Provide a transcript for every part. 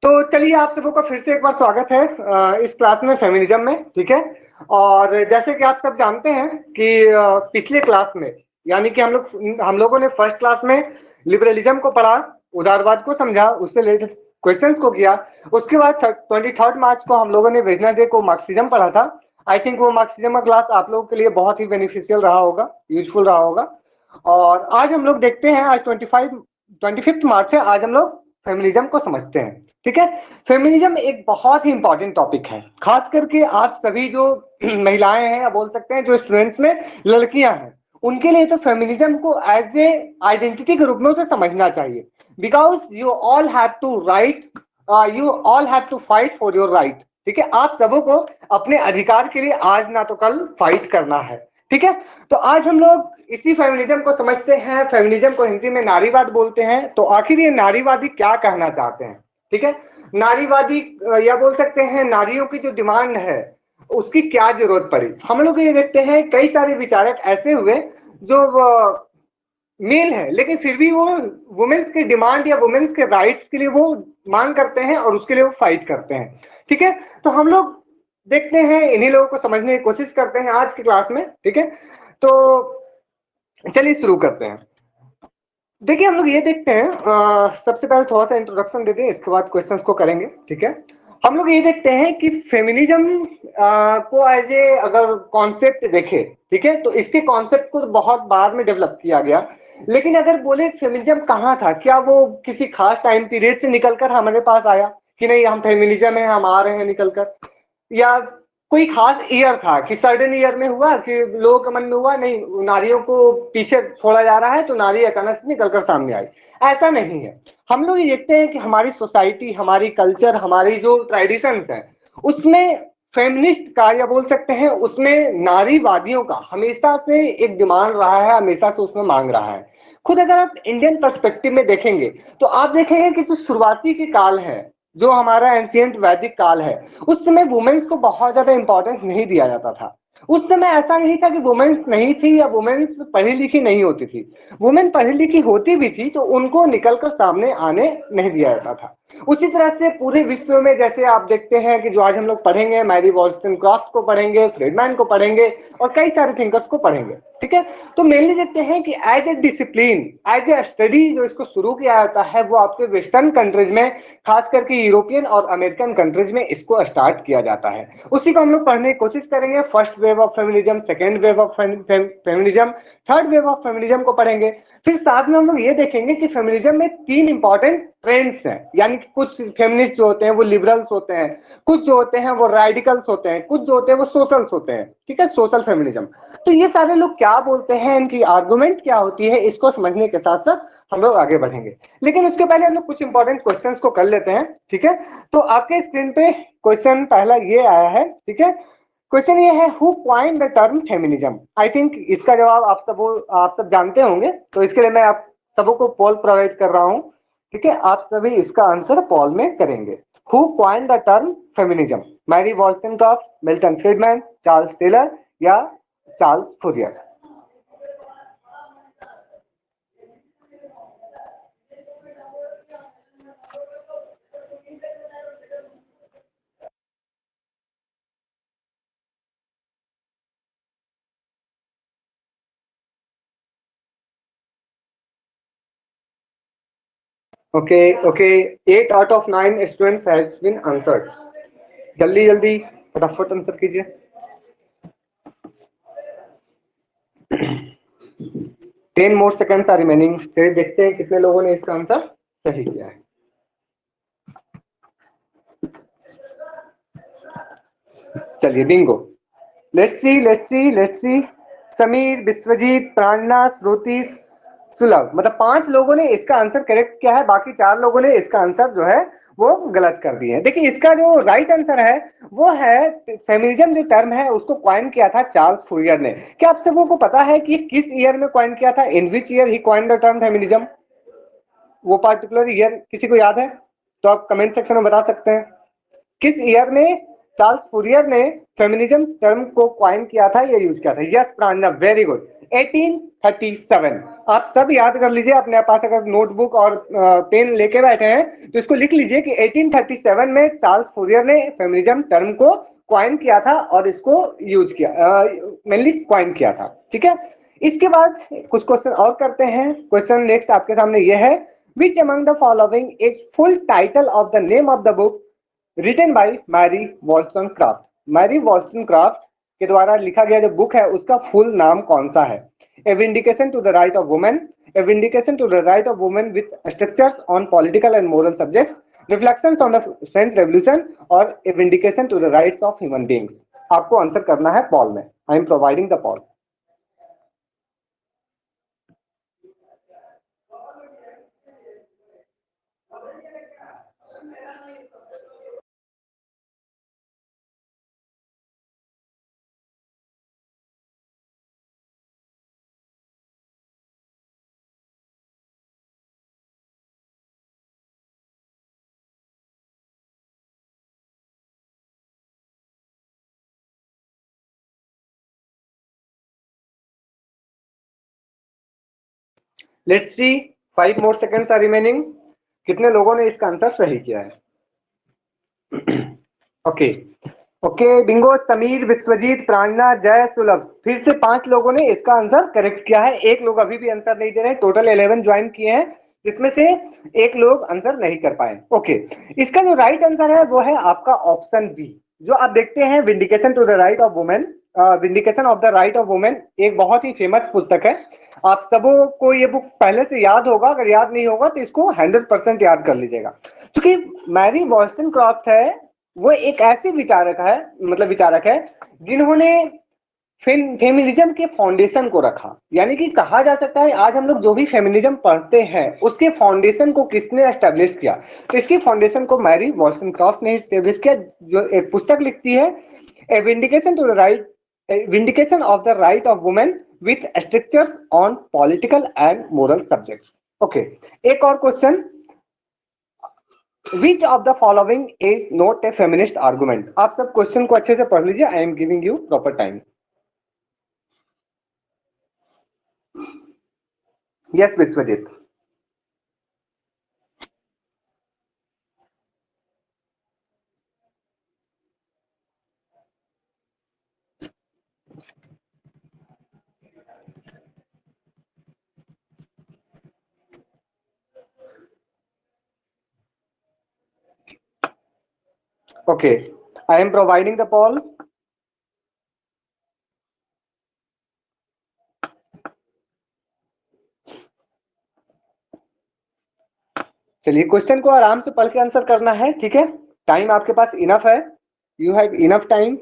तो चलिए आप सबों का फिर से एक बार स्वागत है इस क्लास में फेमिनिज्म में। ठीक है। और जैसे कि आप सब जानते हैं कि पिछले क्लास में यानी कि हम लोगों ने फर्स्ट क्लास में लिबरलिज्म को पढ़ा, उदारवाद को समझा, उससे रिलेटेड क्वेश्चंस को किया। उसके बाद 23 मार्च को हम लोगों ने वेजनेसडे को मार्क्सिज्म पढ़ा था। आई थिंक वो मार्क्सिज्म का क्लास आप लोगों के लिए बहुत ही बेनिफिशियल रहा होगा, यूजफुल रहा होगा। और आज हम लोग देखते हैं, आज 25 मार्च है, आज हम लोग फेमिनिज्म को समझते हैं। ठीक है। फेमिनिज्म एक बहुत ही इंपॉर्टेंट टॉपिक है, खास करके आप सभी जो महिलाएं हैं या बोल सकते हैं जो स्टूडेंट्स में लड़कियां हैं, उनके लिए तो फेमिनिज्म को एज ए आइडेंटिटी के रूप में उसे समझना चाहिए। Because you all have to write, you all have to fight for your right. ठीक है। आप सबों को अपने अधिकार के लिए आज ना तो कल फाइट करना है। ठीक है। तो आज हम लोग इसी फेमिनिज्म को समझते हैं। फेमिनिज्म को हिंदी में नारीवाद बोलते हैं। तो आखिर ये नारीवादी क्या कहना चाहते हैं? ठीक है। नारीवादी या बोल सकते हैं नारियों की जो डिमांड है उसकी क्या जरूरत पड़ी। हम लोग ये देखते हैं कई सारे विचारक ऐसे हुए जो मेल है लेकिन फिर भी वो वुमेन्स के डिमांड या वुमेन्स के राइट्स के लिए वो मांग करते हैं और उसके लिए वो फाइट करते हैं। ठीक है। तो हम लोग देखते हैं, इन्हीं लोगों को समझने की कोशिश करते हैं आज की क्लास में। ठीक है। तो चलिए शुरू करते हैं। देखिए हम लोग ये देखते हैं, सबसे पहले थोड़ा सा इंट्रोडक्शन देते हैं, इसके बाद क्वेश्चंस को करेंगे। ठीक है। हम लोग ये देखते हैं कि फेमिनिज्म को एज ए अगर कॉन्सेप्ट देखे, ठीक है, तो इसके कॉन्सेप्ट को बहुत बाद में डेवलप किया गया। लेकिन अगर बोले फेमिनिज्म कहाँ था, क्या वो किसी खास टाइम पीरियड से निकलकर हमारे पास आया कि नहीं हम फेमिनिज्म है, हम आ रहे हैं निकलकर, या कोई खास ईयर था कि सर्टेन ईयर में हुआ कि लोगों के मन में हुआ नहीं नारियों को पीछे छोड़ा जा रहा है तो नारी अचानक से निकलकर सामने आई? ऐसा नहीं है। हम लोग ये देखते हैं कि हमारी सोसाइटी, हमारी कल्चर, हमारी जो ट्रेडिशंस है उसमें फेमिनिस्ट का या बोल सकते हैं उसमें नारीवादियों का हमेशा से एक डिमांड रहा है, हमेशा से उसमें मांग रहा है। खुद अगर आप इंडियन पर्सपेक्टिव में देखेंगे तो आप देखेंगे कि जो शुरुआती के काल है, जो हमारा एंशियंट वैदिक काल है, उस समय वुमेन्स को बहुत ज्यादा इंपॉर्टेंस नहीं दिया जाता था। उस समय ऐसा नहीं था कि वुमेन्स नहीं थी या वुमेन्स पढ़ी लिखी नहीं होती थी। वुमेन पढ़ी लिखी होती भी थी तो उनको निकलकर सामने आने नहीं दिया जाता था। उसी तरह से पूरे विश्व में जैसे आप देखते हैं कि जो आज हम लोग पढ़ेंगे, मैरी वॉल्सटनक्रॉफ्ट को पढ़ेंगे, फ्रीडमैन को पढ़ेंगे और कई सारे थिंकर्स को पढ़ेंगे। ठीक है। तो मेनली देखते हैं कि as a discipline, as a study जो इसको शुरू किया जाता है वो आपके वेस्टर्न कंट्रीज में, खास करके यूरोपियन और अमेरिकन कंट्रीज में इसको स्टार्ट किया जाता है। उसी को हम लोग पढ़ने की कोशिश करेंगे। First wave of feminism, second wave of feminism, third wave of feminism को पढ़ेंगे। फिर साथ में हम लोग ये देखेंगे कि फेमिनिज्म में 3 इंपॉर्टेंट ट्रेंड्स हैं, यानी कि कुछ फेमिनिस्ट जो होते हैं वो लिबरल्स होते हैं, कुछ जो होते हैं वो रेडिकल्स होते हैं, कुछ जो होते हैं वो सोशल्स होते हैं। ठीक है, सोशल फेमिनिज्म। तो ये सारे लोग क्या बोलते हैं, इनकी आर्गुमेंट क्या होती है, इसको समझने के साथ साथ हम लोग आगे बढ़ेंगे। लेकिन उसके पहले हम लोग कुछ इंपॉर्टेंट क्वेश्चंस को कर लेते हैं। ठीक है। तो आपके स्क्रीन पे क्वेश्चन पहला ये आया है। ठीक है। क्वेश्चन ये है, who coined the term feminism? I think इसका जवाब आप सब जानते होंगे, तो इसके लिए मैं आप सबों को पोल प्रोवाइड कर रहा हूं। ठीक है। आप सभी इसका आंसर पोल में करेंगे। Who coined the term feminism? Mary Wollstonecraft, Milton Friedman, Charles Taylor या Charles Fourier? Okay okay, 8 out of 9 students has been answered. जल्दी जल्दी फटाफट आंसर कीजिए। 10 मोर सेकंड्स आर रिमेनिंग। फिर देखते हैं कितने लोगों ने इसका आंसर सही किया है। चलिए bingo. Let's see. Sameer, Vishwajit, Pranana, Shruti, Sulabh, मतलब 5 लोगों ने इसका आंसर करेक्ट किया है, बाकी 4 लोगों ने इसका आंसर जो है वो गलत कर दिए हैं। देखिए इसका जो राइट आंसर है वो है, फेमिनिज्म जो टर्म है उसको कॉइन किया था चार्ल्स फूरियर ने। क्या आप सबों को पता है कि किस ईयर में कॉइन किया था? In which year he coined the term feminism? वो पार्टिकुलर ईयर किसी को याद है तो आप कमेंट सेक्शन में बता सकते हैं। किस ईयर में चार्ल्स फूरियर ने फेमिनिज्म टर्म को कॉइन किया था या यूज किया था? Yes Pranana, very good. 1837। आप सब याद कर लीजिए, अपने पास अगर नोटबुक और पेन लेके बैठे हैं तो इसको लिख लीजिए कि 1837 में चार्ल्स फूरियर ने फेमिनिज्म टर्म को क्वाइन किया था और इसको यूज किया, मेनली क्वाइन किया था। ठीक है, इसके बाद कुछ क्वेश्चन और करते हैं। क्वेश्चन नेक्स्ट आपके सामने यह है, which among the following is full title of the name of the book written by Mary Wollstonecraft? Mary Wollstonecraft के द्वारा लिखा गया जो बुक है उसका फुल नाम कौन सा है? A vindication to the right of women, a vindication to the right of women with structures on political and moral subjects, reflections on the French revolution, और a vindication to the rights of human beings. आपको answer करना है poll में। I am providing the poll. Let's see, 5 more seconds are remaining. कितने लोगों ने इसका answer सही किया है? Okay okay, bingo, Sameer, Vishwajit, प्राणना, जय, सुलभ, फिर से 5 लोगों ने इसका आंसर करेक्ट किया है। एक लोग अभी भी आंसर नहीं दे रहे हैं। टोटल 11 ज्वाइन किए हैं, जिसमें से एक लोग आंसर नहीं कर पाए। ओके, इसका जो राइट आंसर है वो है आपका ऑप्शन बी, जो आप देखते हैं vindication to the right of women, vindication of the right of women एक बहुत ही फेमस पुस्तक है। आप सबों को ये बुक पहले से याद होगा, अगर याद नहीं होगा तो इसको 100% याद कर लीजिएगा। क्योंकि मैरी वॉल्स्टनक्रॉफ्ट है वो एक ऐसे विचारक है, मतलब विचारक है जिन्होंने फेमिनिज्म के फाउंडेशन को रखा। यानी कि कहा जा सकता है आज हम लोग जो भी फेमिनिज्म पढ़ते हैं उसके फाउंडेशन को किसने एस्टेब्लिश किया? तो इसकी फाउंडेशन को मैरी वॉल्स्टनक्रॉफ्ट ने एस्टेब्लिश किया, जो एक पुस्तक लिखती है, a vindication to the right, vindication of the right of women with structures on political and moral subjects. Okay, एक और question, Which of the following is not a feminist argument? आप सब क्वेश्चन को अच्छे से पढ़ लीजिए। I am giving you proper time. Yes Vishwajit. Okay, I am providing the poll. चलिए, क्वेश्चन को आराम से पढ़ के आंसर करना है, ठीक है? टाइम आपके पास इनफ है, you have enough time.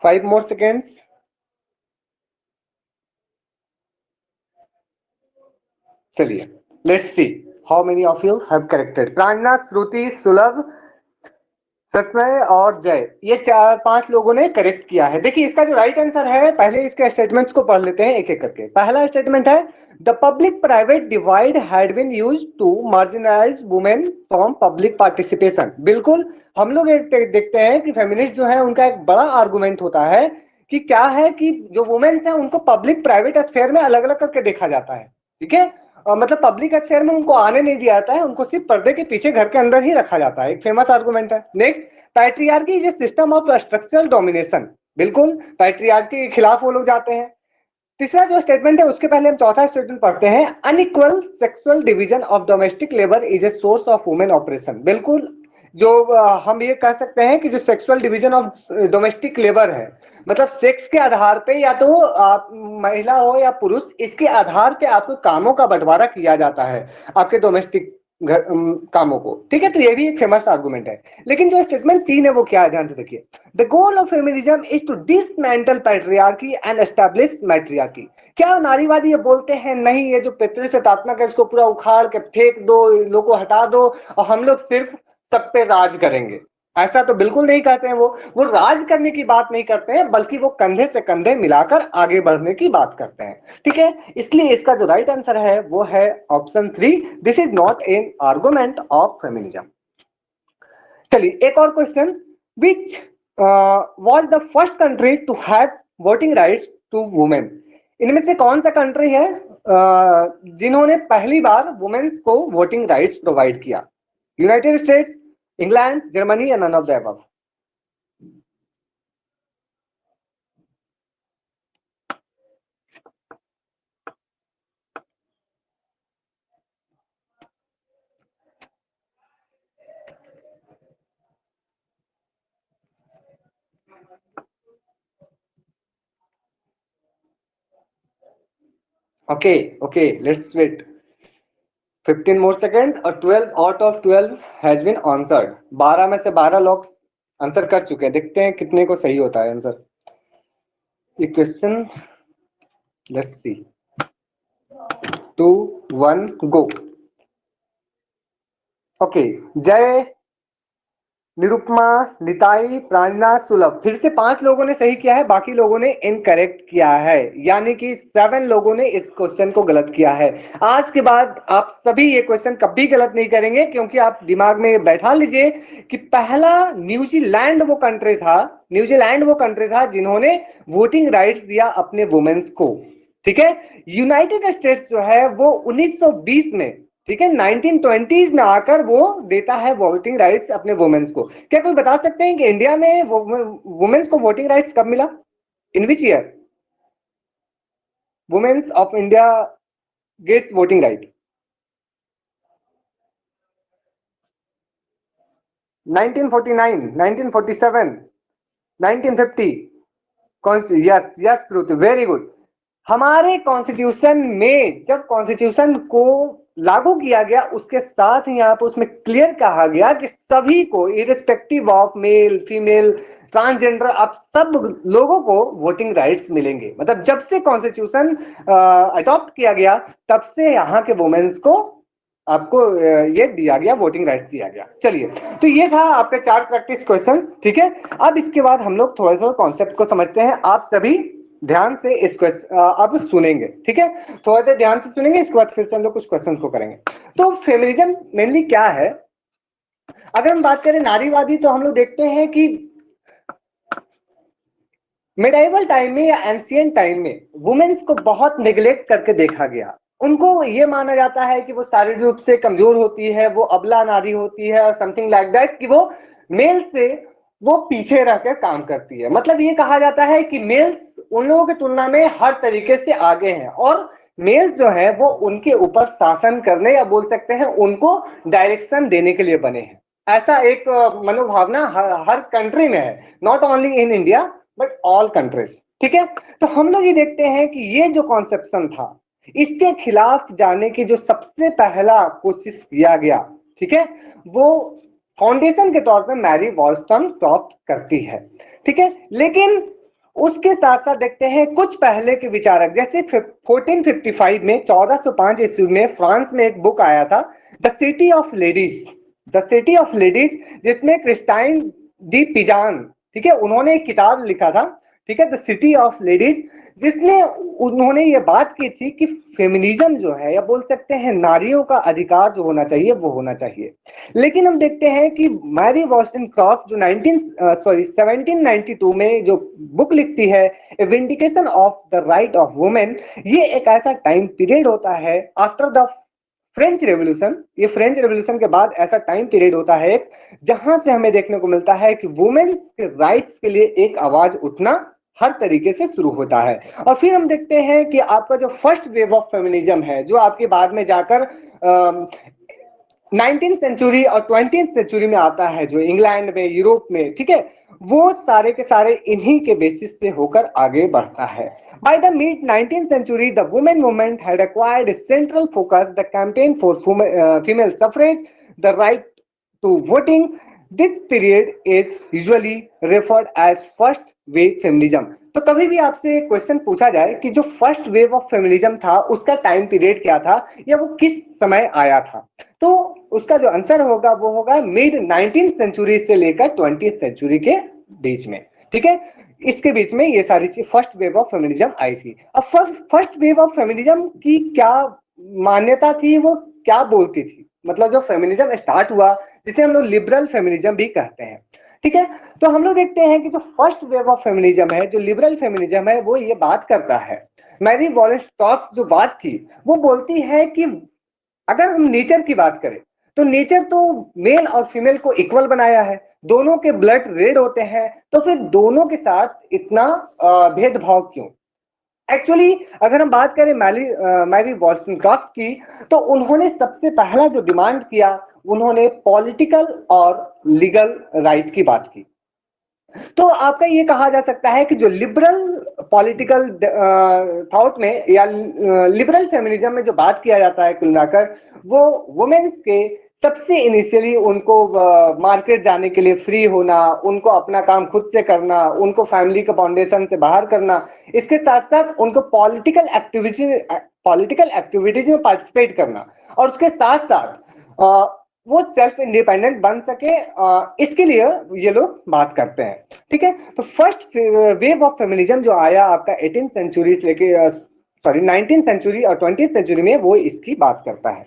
Five more seconds. चलिए, let's see how many of you have corrected. Pranana, Shruti, Sulabh, Satmay और जय, ये 4-5 लोगों ने करेक्ट किया है। देखिए, इसका जो राइट आंसर है, पहले इसके स्टेटमेंट्स को पढ़ लेते हैं एक एक करके। पहला स्टेटमेंट है, the public private divide had been used to marginalize women from public participation. बिल्कुल, हम लोग देखते हैं कि फेमिनिस्ट जो है उनका एक बड़ा आर्गुमेंट होता है कि क्या है कि जो वुमेन्स हैं उनको पब्लिक प्राइवेट स्फेयर में अलग अलग करके देखा जाता है। ठीक है, मतलब पब्लिक स्फेयर में उनको आने नहीं दिया जाता है, उनको सिर्फ पर्दे के पीछे घर के अंदर ही रखा जाता है। एक फेमस आर्गुमेंट है। Next, patriarchy is a system of structural domination. बिल्कुल, पैट्रियार्की के खिलाफ वो लोग जाते हैं। तीसरा जो स्टेटमेंट है उसके पहले हम चौथा स्टेटमेंट पढ़ते हैं, unequal sexual division of domestic labour is a source of women operation. बिल्कुल, जो हम ये कह सकते हैं कि जो sexual division of domestic labour है, मतलब सेक्स के आधार पे या तो आप महिला हो या पुरुष, इसके आधार पे आपको कामों का बंटवारा किया जाता है, आपके डोमेस्टिक कामों को। ठीक है, तो ये भी एक फेमस आर्गुमेंट है। लेकिन जो स्टेटमेंट 3 है वो क्या है, ध्यान से देखिए, the goal of feminism is to dismantle patriarchy and establish matriarchy. क्या नारीवादी ये बोलते हैं नहीं, ये जो पितृसत्तात्मक है इसको पूरा उखाड़ के फेंक दो, लोगों को हटा दो और हम लोग सिर्फ सब पे राज करेंगे। ऐसा तो बिल्कुल नहीं कहते हैं। वो राज करने की बात नहीं करते हैं, बल्कि वो कंधे से कंधे मिलाकर आगे बढ़ने की बात करते हैं। ठीक है, इसलिए इसका जो राइट आंसर है वो है option 3, this is not an argument of feminism. चलिए एक और question, which was the first country to have voting rights to women? इनमें से कौन सा कंट्री है जिन्होंने पहली बार वुमेन्स को वोटिंग राइट्स प्रोवाइड किया? यूनाइटेड स्टेट्स, इंग्लैंड, जर्मनी या none of the above? Okay, let's wait 15 more seconds और 12 out of 12 has been answered. 12 में से 12 लोग आंसर कर चुके हैं। देखते हैं कितने को सही होता है आंसर। ये question, let's see, 2 1 go. Okay, जय, निरुपमा, निताई, प्रांजना, सुलभ, फिर से 5 लोगों ने सही किया है, बाकी लोगों ने इनकरेक्ट किया है, यानी कि 7 लोगों ने इस क्वेश्चन को गलत किया है। आज के बाद आप सभी ये क्वेश्चन कभी गलत नहीं करेंगे, क्योंकि आप दिमाग में बैठा लीजिए कि पहला न्यूजीलैंड वो कंट्री था, न्यूजीलैंड वो कंट्री था जिन्होंने वोटिंग राइट्स दिया अपने वुमेन्स को। ठीक है, यूनाइटेड स्टेट्स जो है वो 1920 में, ठीक है, 1920s में आकर वो देता है वोटिंग राइट्स अपने वुमेन्स को। क्या कोई बता सकते हैं कि इंडिया में वुमेन्स को वोटिंग राइट्स कब मिला? In which year womens of India gets voting right? 1949, 1947, 1950? Yes yes Shruti, very good. हमारे कॉन्स्टिट्यूशन में जब कॉन्स्टिट्यूशन को लागू किया गया, उसके साथ ही यहाँ पर उसमें क्लियर कहा गया कि सभी को irrespective of male female transgender, अब सब लोगों को वोटिंग राइट्स मिलेंगे। मतलब जब से कॉन्स्टिट्यूशन अडॉप्ट किया गया, तब से यहाँ के वुमेन्स को आपको ये दिया गया, वोटिंग राइट्स दिया गया। चलिए, तो ये था आपके 4 प्रैक्टिस क्वेश्चंस। ठीक है, अब इसके बाद हम लोग थोड़ा थोड़ा कॉन्सेप्ट को समझते हैं। आप सभी ध्यान से इस क्वेश्चन अब सुनेंगे। ठीक है, थोड़ा देर ध्यान से सुनेंगे, इसके बाद फिर से हम लोग कुछ क्वेश्चंस को करेंगे। तो फेमिनिज्म मेनली क्या है? अगर हम बात करें नारीवादी, तो हम लोग देखते हैं कि मिडाइवल टाइम में या एंशिएंट टाइम में वुमेन्स को बहुत निगलेक्ट करके देखा गया। उनको ये माना जाता है कि वो शारीरिक रूप से कमजोर होती है, वो अबला नारी होती है, और समथिंग लाइक दैट, कि वो मेल से वो पीछे रहकर काम करती है। मतलब ये कहा जाता है कि मेल्स उन लोगों की तुलना में हर तरीके से आगे हैं, और मेल्स जो है वो उनके ऊपर शासन करने, या बोल सकते हैं उनको डायरेक्शन देने के लिए बने हैं। ऐसा एक मनोभावना हर कंट्री में है, not only in India but all countries. ठीक है, तो हम लोग ये देखते हैं कि ये जो कॉन्सेप्शन था, इसके खिलाफ जाने की जो सबसे पहला कोशिश किया गया, ठीक है, वो फाउंडेशन के तौर पे मैरी वॉलस्टोनक्रॉफ्ट करती है। ठीक है, लेकिन उसके साथ साथ देखते हैं कुछ पहले के विचारक, जैसे 1455 में, 1405 ईस्वी में फ्रांस में एक बुक आया था, the city of ladies, the city of ladies, जिसमें क्रिस्टाइन डी पिजान, ठीक है, उन्होंने एक किताब लिखा था, ठीक है, द सिटी ऑफ लेडीज, जिसमें उन्होंने ये बात की थी कि फेमिनिज्म जो है, या बोल सकते हैं नारियों का अधिकार जो होना चाहिए वो होना चाहिए। लेकिन हम देखते हैं कि मैरी वॉलस्टोनक्रॉफ्ट जो 1792 में जो बुक लिखती है, a vindication of the right of women, ये एक ऐसा टाइम पीरियड होता है आफ्टर द फ्रेंच रेवोल्यूशन, ये फ्रेंच रेवोल्यूशन के बाद ऐसा टाइम पीरियड होता है जहां से हमें देखने को मिलता है कि वुमेन के राइट्स के लिए एक आवाज उठना हर तरीके से शुरू होता है। और फिर हम देखते हैं कि आपका जो फर्स्ट वेव ऑफ फेमिनिज्म है, जो आपके बाद में जाकर 19th सेंचुरी और 20th सेंचुरी में आता है, जो इंग्लैंड में, यूरोप में, ठीक है, वो सारे के सारे इन्हीं के बेसिस से होकर आगे बढ़ता है। By the mid 19th century, the women movement had acquired a central focus, the campaign for female suffrage, the right to voting. This period is usually referred as first wave feminism. तो कभी भी आपसे question पूछा जाए कि जो first wave of feminism था, उसका टाइम पीरियड क्या था, या वो किस समय आया था, तो उसका जो आंसर होगा वो होगा मिड 19th सेंचुरी से लेकर 20th सेंचुरी के बीच में, ठीक है। इसके बीच में ये सारी चीज first wave of feminism I थी। अब फर्स्ट वेव ऑफ फेमिनिज्म की क्या मान्यता थी, वो क्या बोलती थी, मतलब जो फेमिनिज्म स्टार्ट हुआ जिसे हम लोग लिबरल फेमिनिज्म भी कहते हैं, ठीक है। तो हम लोग देखते हैं कि जो फर्स्ट वेव ऑफ फेमिनिज्म है, जो लिबरल फेमिनिज्म है, वो ये बात करता है, मैरी वॉलस्टॉक जो बात थी वो बोलती है कि अगर हम नेचर की बात करें तो नेचर तो मेल और फीमेल को इक्वल बनाया है, दोनों के ब्लड रेड होते हैं, तो फिर दोनों के साथ इतना भेदभाव क्यों। एक्चुअली अगर हम बात करें मैरी वॉलस्टॉक की, तो उन्होंने सबसे पहला जो डिमांड किया, उन्होंने पॉलिटिकल और लीगल राइट की बात की। तो आपका ये कहा जा सकता है कि जो लिबरल पॉलिटिकल थॉट में या लिबरल फेमिनिज्म में जो बात किया जाता है कुल मिलाकर, वो वुमेन्स के सबसे इनिशियली उनको मार्केट जाने के लिए फ्री होना, उनको अपना काम खुद से करना, उनको फैमिली के फाउंडेशन से बाहर करना, इसके साथ साथ उनको पॉलिटिकल एक्टिविटीज में पार्टिसिपेट करना, और उसके साथ साथ वो सेल्फ इंडिपेंडेंट बन सके, इसके लिए ये लोग बात करते हैं, ठीक है। तो फर्स्ट वेव ऑफ फेमिनिज्म जो आया आपका 18th सेंचुरी से लेके 19th सेंचुरी और 20th सेंचुरी में, वो इसकी बात करता है।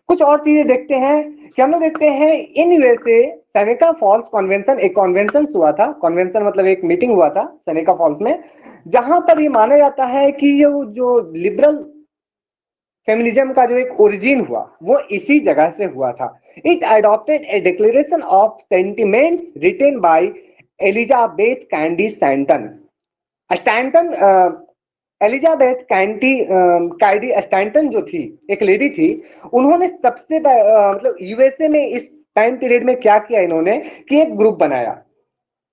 कुछ और चीजें देखते हैं कि हम लोग देखते हैं इन यूएसए सेनेका फॉल्स कन्वेंशन, एक कन्वेंशन हुआ था, कन्वेंशन मतलब एक मीटिंग हुआ था सेनेका फॉल्स में, जहां पर ये माना जाता है कि ये जो लिबरल फेमिनिज्म का जो एक ओरिजिन हुआ वो इसी जगह से हुआ था। It adopted a declaration of sentiments written by Elizabeth Cady Stanton Elizabeth Cady Stanton जो थी, एक लेडी थी, उन्होंने सबसे मतलब यूएसए में इस टाइम पीरियड में क्या किया इन्होंने कि एक ग्रुप बनाया,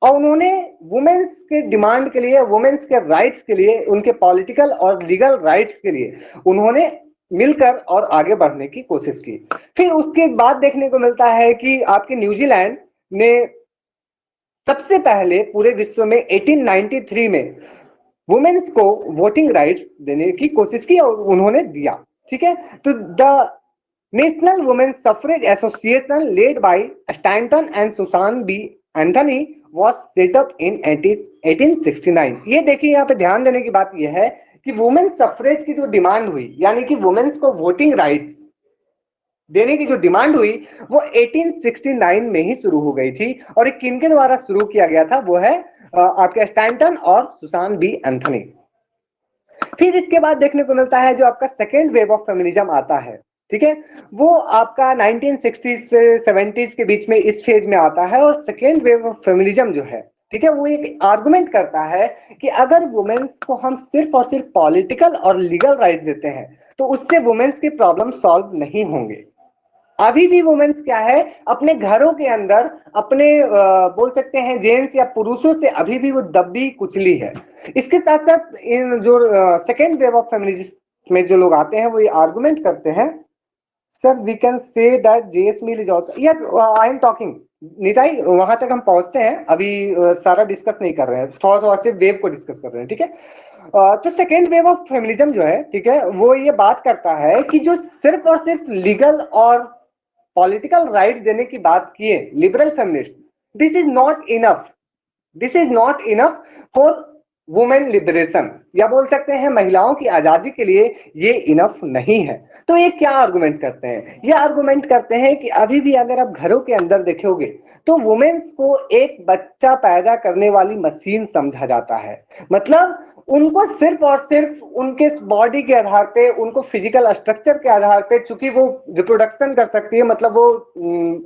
और उन्होंने वुमेन्स के डिमांड के लिए, वुमेन्स के राइट्स के लिए, उनके पॉलिटिकल और लीगल राइट्स के लिए उन्होंने मिलकर और आगे बढ़ने की कोशिश की। फिर उसके बाद देखने को मिलता है कि आपके न्यूजीलैंड ने सबसे पहले पूरे विश्व में 1893 में वुमेन्स को वोटिंग राइट्स देने की कोशिश की और उन्होंने दिया, ठीक है। तो the national women's suffrage association led by Stanton and Susan B Anthony was set up in 1869। ये देखिए यहाँ पे ध्यान देने की बात यह है कि वुमेन्स सफरेज की जो डिमांड हुई, यानी कि वुमेन्स को वोटिंग राइट्स देने की जो डिमांड हुई, वो 1869 में ही शुरू हो गई थी, और एक किनके द्वारा शुरू किया गया था, वो है आपके स्टैंटन और सुसान बी एंथनी। फिर इसके बाद देखने को मिलता है जो आपका सेकेंड वेव ऑफ फेमिनिज्म आता है, ठीक है, वो आपका 1960s से 70s के बीच में इस फेज में आता है। और सेकेंड वेव ऑफ फेमिनिज्म जो है, ठीक है, वो एक आर्गुमेंट करता है कि अगर वुमेन्स को हम सिर्फ और सिर्फ पॉलिटिकल और लीगल राइट देते हैं तो उससे वुमेन्स के प्रॉब्लम सॉल्व नहीं होंगे। अभी भी वुमेन्स क्या है, अपने घरों के अंदर अपने बोल सकते हैं जेंट्स या पुरुषों से अभी भी वो दबी कुचली है। इसके साथ साथ इन जो सेकेंड वेव ऑफ फेमिनिज्म में जो लोग आते हैं वो ये आर्गुमेंट करते हैं, sir we can say that JS Mill is also, yes I am talking Nitai, वहां तक हम पहुंचते हैं, अभी सारा डिस्कस नहीं कर रहे हैं, थोड़ा थोड़ा से वेव को डिस्कस कर रहे हैं, ठीक है। तो सेकेंड वेव ऑफ फेमिनिज्म जो है, ठीक है, वो ये बात करता है कि जो सिर्फ और सिर्फ लीगल और पॉलिटिकल राइट देने की बात किए liberal feminist, this is not enough, this is not enough for women liberation, या बोल सकते हैं महिलाओं की आजादी के लिए ये इनफ नहीं है। तो ये क्या आर्गुमेंट करते हैं, ये आर्गुमेंट करते हैं कि अभी भी अगर आप घरों के अंदर देखोगे तो वुमेन्स को एक बच्चा पैदा करने वाली मशीन समझा जाता है। मतलब उनको सिर्फ और सिर्फ उनके बॉडी के आधार पे, उनको फिजिकल स्ट्रक्चर के आधार पे, चूंकि वो रिप्रोडक्शन कर सकती है, मतलब वो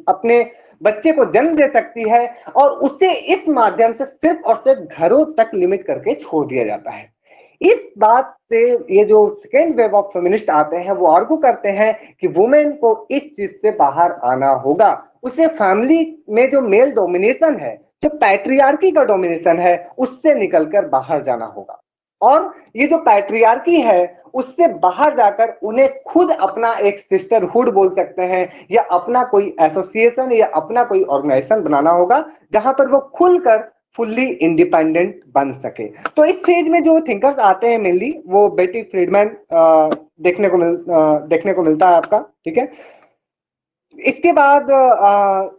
अपने बच्चे को जन्म दे सकती है, और उसे इस माध्यम से सिर्फ और सिर्फ घरों तक लिमिट करके छोड़ दिया जाता है। इस बात से ये जो सेकेंड वेव ऑफ फेमिनिस्ट आते हैं वो आर्गू करते हैं कि वुमेन को इस चीज से बाहर आना होगा, उसे फैमिली में जो मेल डोमिनेशन है, जो पैट्रियार्की का डोमिनेशन है, उससे निकलकर बाहर जाना होगा, और ये जो पैट्रियार्की है उससे बाहर जाकर उन्हें खुद अपना एक सिस्टरहुड बोल सकते हैं, या अपना कोई एसोसिएशन या अपना कोई ऑर्गेनाइजेशन बनाना होगा जहां पर वो खुलकर फुल्ली इंडिपेंडेंट बन सके। तो इस फेज में जो थिंकर्स आते हैं मेनली वो बेटी फ्रीडमैन देखने को मिलता है आपका, ठीक है। इसके बाद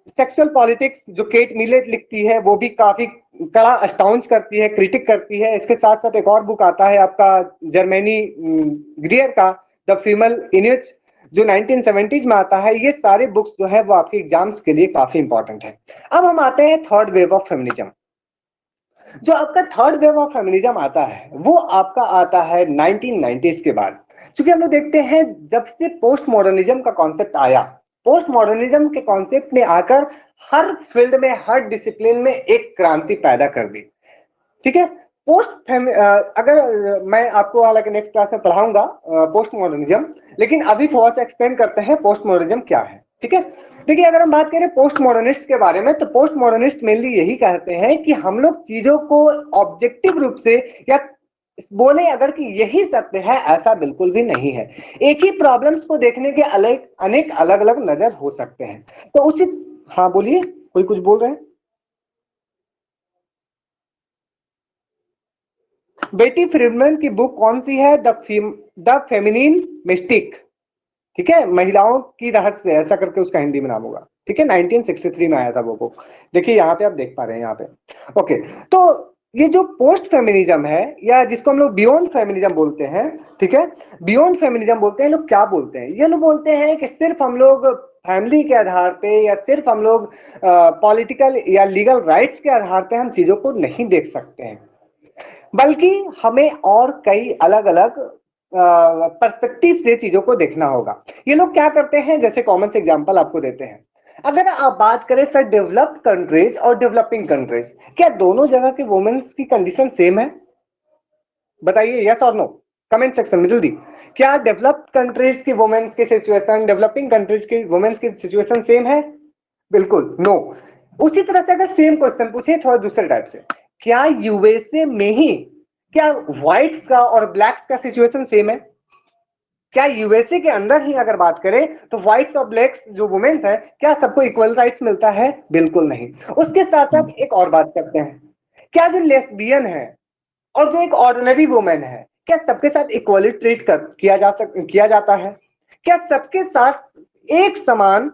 सेक्सुअल पॉलिटिक्स जो केट मिलेट लिखती है वो भी काफी कड़ा अस्टाउंस करती है, क्रिटिक करती है। इसके साथ साथ एक और बुक आता है आपका जर्मनी ग्रियर का, द फीमेल इनिच, जो 1970s में आता है। ये सारे बुक्स जो है वो आपके एग्जाम्स के लिए काफी इंपॉर्टेंट है। अब हम आते हैं थर्ड वेव ऑफ फेमिनिज्म। जो आपका थर्ड वेव ऑफ फेमिनिज्म आता है वो आपका आता है 1990s के बाद। क्योंकि हम लोग देखते हैं जब से पोस्ट मॉडर्निज्म का कॉन्सेप्ट आया, पोस्ट मॉडर्निज्म के कॉन्सेप्ट ने आकर हर फील्ड में, हर डिसिप्लिन में एक क्रांति पैदा कर दी। ठीक है। अगर मैं आपको हालांकि नेक्स्ट क्लास में पढ़ाऊंगा पोस्ट मॉडर्निज्म, लेकिन अभी थोड़ा सा एक्सप्लेन करते हैं पोस्ट मॉडर्निज्म क्या है। ठीक है। देखिए, अगर हम बात करें पोस्ट मॉडर्निस्ट के बारे में, तो पोस्ट मॉडर्निस्ट मेनली यही कहते हैं कि हम लोग चीजों को ऑब्जेक्टिव रूप से, या बोले अगर कि यही सत्य है, ऐसा बिल्कुल भी नहीं है। एक ही प्रॉब्लम्स को देखने के अनेक अलग अलग नजर हो सकते हैं। तो उसी, हाँ बोलिए, कोई कुछ बोल रहे हैं? बेटी फ्रीडमैन की बुक कौन सी है? The feminine mistake. ठीक है, महिलाओं की रहस्य, ऐसा करके उसका हिंदी में नाम होगा। ठीक है, 1963 में आया था वो बुक। देखिए यहाँ पे आप देख पा रहे हैं यहाँ पे। ओके, तो ये जो पोस्ट फेमिनिज्म है, या जिसको हम लोग बियॉन्ड फेमिनिज्म बोलते हैं, ठीक है, बियॉन्ड फेमिनिज्म बोलते हैं, लोग क्या बोलते हैं? ये लोग बोलते हैं कि सिर्फ हम लोग फैमिली के आधार पे, या सिर्फ हम लोग पॉलिटिकल या लीगल राइट्स के आधार पे हम चीजों को नहीं देख सकते हैं, बल्कि हमें और कई अलग अलग पर्सपेक्टिव से चीजों को देखना होगा। ये लोग क्या करते हैं, जैसे कॉमन से एग्जांपल आपको देते हैं। अगर आप बात करें सर डेवलप्ड कंट्रीज और डेवलपिंग कंट्रीज, क्या दोनों जगह के वुमेन्स की कंडीशन सेम है? बताइए यस और नो, कमेंट सेक्शन में जल्दी। क्या डेवलप्ड कंट्रीज की वुमेन्स की सिचुएशन, डेवलपिंग कंट्रीज की वुमेन्स की सिचुएशन सेम है? बिल्कुल नो। उसी तरह से अगर सेम क्वेश्चन पूछे थोड़ा दूसरे टाइप से, क्या यूएसए में ही, क्या व्हाइट्स का और ब्लैक्स का सिचुएशन सेम है? क्या यूएसए के अंदर ही अगर बात करें तो व्हाइट्स और ब्लैक्स जो वुमेन्स है, क्या सबको इक्वल राइट्स मिलता है? बिल्कुल नहीं। उसके साथ साथ एक और बात करते हैं, क्या जो लेस्बियन है और जो एक ऑर्डिनरी वुमेन है, क्या सबके साथ इक्वली ट्रीट किया जाता है? क्या सबके साथ एक समान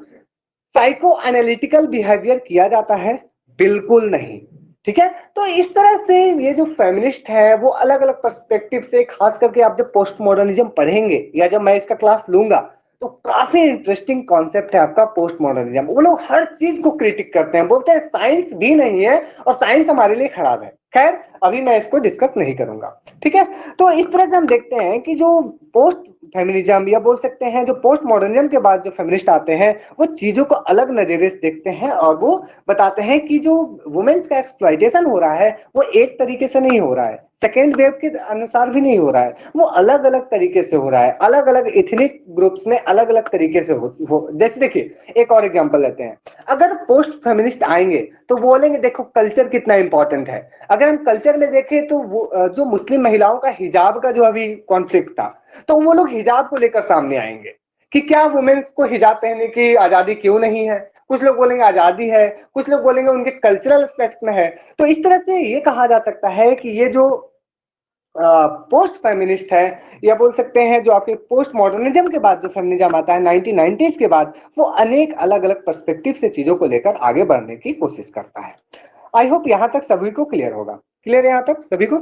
साइको एनालिटिकल बिहेवियर किया जाता है? बिल्कुल नहीं। ठीक है। तो इस तरह से ये जो फेमिनिस्ट है वो अलग अलग पर्सपेक्टिव से, खास करके आप जब पोस्ट मॉडर्निज्म पढ़ेंगे या जब मैं इसका क्लास लूंगा, तो काफी इंटरेस्टिंग कॉन्सेप्ट है आपका पोस्ट मॉडर्निज्म। वो लोग हर चीज को क्रिटिक करते हैं, बोलते हैं साइंस भी नहीं है और साइंस हमारे लिए खराब है। खैर, अभी मैं इसको डिस्कस नहीं करूंगा। ठीक है। तो इस तरह से हम देखते हैं कि जो पोस्ट फेमिनिज्म, या बोल सकते हैं जो पोस्ट मॉडर्निज्म के बाद जो फेमिनिस्ट आते हैं, वो चीजों को अलग नजरिए से देखते हैं और वो बताते हैं कि जो वुमेन्स का एक्सप्लॉइटेशन हो रहा है वो एक तरीके से नहीं हो रहा है, सेकेंड वेव के अनुसार भी नहीं हो रहा है, वो अलग अलग तरीके से हो रहा है। अलग अलग इथनिक ग्रुप्स में अलग अलग तरीके से हो। जैसे देखिए, एक और एग्जांपल लेते हैं। अगर पोस्ट फेमिनिस्ट आएंगे तो बोलेंगे देखो कल्चर कितना इंपॉर्टेंट है। अगर हम कल्चर में देखें तो वो जो मुस्लिम महिलाओं का हिजाब का जो अभी कॉन्फ्लिक्ट था, तो वो लोग हिजाब को लेकर सामने आएंगे कि क्या वुमेन्स को हिजाब पहनने की आजादी क्यों नहीं है। कुछ लोग बोलेंगे आजादी है, कुछ लोग बोलेंगे उनके कल्चरल एस्पेक्ट्स में है। तो इस तरह से ये कहा जा सकता है कि ये जो पोस्ट फेमिनिस्ट है, या बोल सकते हैं जो आपके पोस्ट मॉडर्निज्म के बाद जो फेमिनिज्म आता है 1990s के बाद, वो अनेक अलग अलग पर्सपेक्टिव से चीजों को लेकर आगे बढ़ने की कोशिश करता है। आई होप यहां तक सभी को क्लियर होगा। क्लियर है यहां तक सभी को?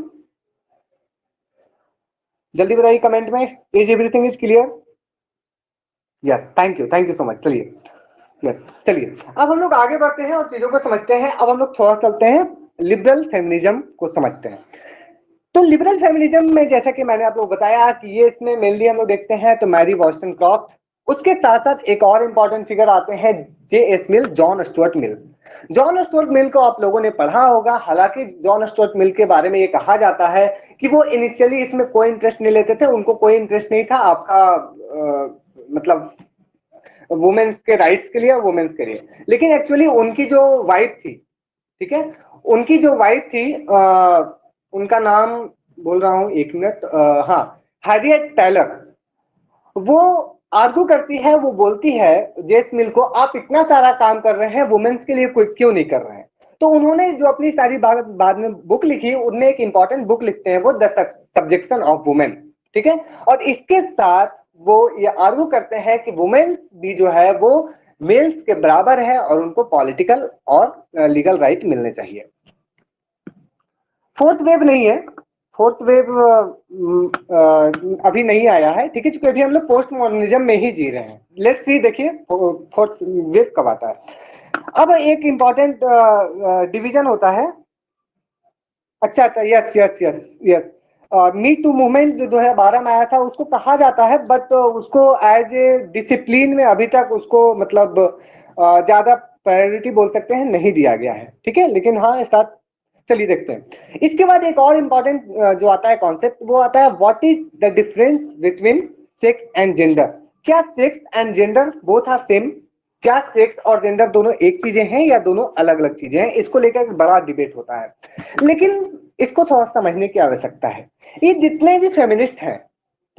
जल्दी बताइए कमेंट में, is everything is clear? Yes, thank you so much. चलिए, यस, चलिए अब हम लोग आगे बढ़ते हैं और चीजों को समझते हैं। अब हम लोग थोड़ा चलते हैं लिबरल फेमिनिज्म को समझते हैं। तो लिबरल फेमिनिज्म में जैसा कि मैंने आप लोग बताया कि ये इसमें मेनली हम लोग देखते हैं तो मैरी वॉल्स्टनक्रॉफ्ट, उसके साथ साथ एक और इंपॉर्टेंट फिगर आते हैं J S Mill, John Stuart Mill. John Stuart Mill को आप लोगों ने पढ़ा होगा। हालांकि जॉन स्टुअर्ट मिल के बारे में ये कहा जाता है कि वो इनिशियली इसमें कोई इंटरेस्ट नहीं लेते थे, उनको कोई इंटरेस्ट नहीं था आपका मतलब वुमेन्स के राइट्स के लिए, वुमेन्स के लिए। लेकिन एक्चुअली उनकी जो वाइफ थी, ठीक है, उनकी जो वाइफ थी उनका नाम बोल रहा हूं, एक मिनट, हाँ, हैरियट टेलर। वो आर्गू करती है, वो बोलती है जेस मिल को, आप इतना सारा काम कर रहे हैं वुमेन्स के लिए, कोई क्यों नहीं कर रहे हैं? तो उन्होंने जो अपनी सारी बाद में बुक लिखी, उनमें एक इंपॉर्टेंट बुक लिखते हैं वो द सब्जेक्शन ऑफ वुमेन। ठीक है। और इसके साथ वो ये आर्गू करते हैं कि वुमेन भी जो है वो मेल्स के बराबर है और उनको पॉलिटिकल और लीगल राइट मिलने चाहिए। फोर्थ वेव नहीं है, फोर्थ वेव अभी नहीं आया है, ठीक है, क्योंकि अभी हम लोग पोस्ट मॉडर्निज्म में ही जी रहे हैं। लेट्स सी, देखिए फोर्थ वेव कब आता है। अब एक इंपॉर्टेंट डिवीजन होता है। अच्छा अच्छा, yes yes yes yes, me too movement जो 2012 में आया था उसको कहा जाता है, बट उसको एज ए डिसिप्लिन में अभी तक उसको मतलब ज्यादा प्रायोरिटी बोल सकते हैं नहीं दिया गया है, ठीक है, लेकिन हाँ स्टार्ट, चलिए देखते हैं। इसके बाद एक और इम्पॉर्टेंट जो आता है कॉन्सेप्ट, वो आता है what is the difference between sex and gender. क्या sex and gender both are same? क्या सेक्स और जेंडर दोनों एक चीजें हैं या दोनों अलग अलग चीजें हैं? इसको लेकर एक बड़ा डिबेट होता है, लेकिन इसको थोड़ा समझने की आवश्यकता है। ये जितने भी फेमिनिस्ट हैं,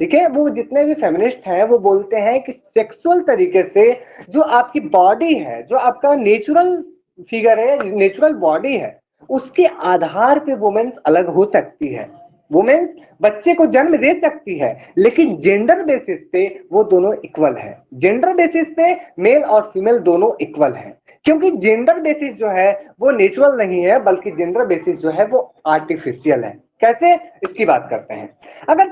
ठीक है, वो जितने भी फेमिनिस्ट हैं वो बोलते हैं कि सेक्सुअल तरीके से जो आपकी बॉडी है, जो आपका नेचुरल फिगर है, नेचुरल बॉडी है, उसके आधार पे वुमेन्स अलग हो सकती है। वुमेन्स बच्चे को जन्म दे सकती है, लेकिन जेंडर बेसिस पे वो दोनों इक्वल है। जेंडर बेसिस पे मेल और फीमेल दोनों इक्वल है, क्योंकि जेंडर बेसिस जो है वो नेचुरल नहीं है, बल्कि जेंडर बेसिस जो है वो आर्टिफिशियल है। कैसे, इसकी बात करते हैं। अगर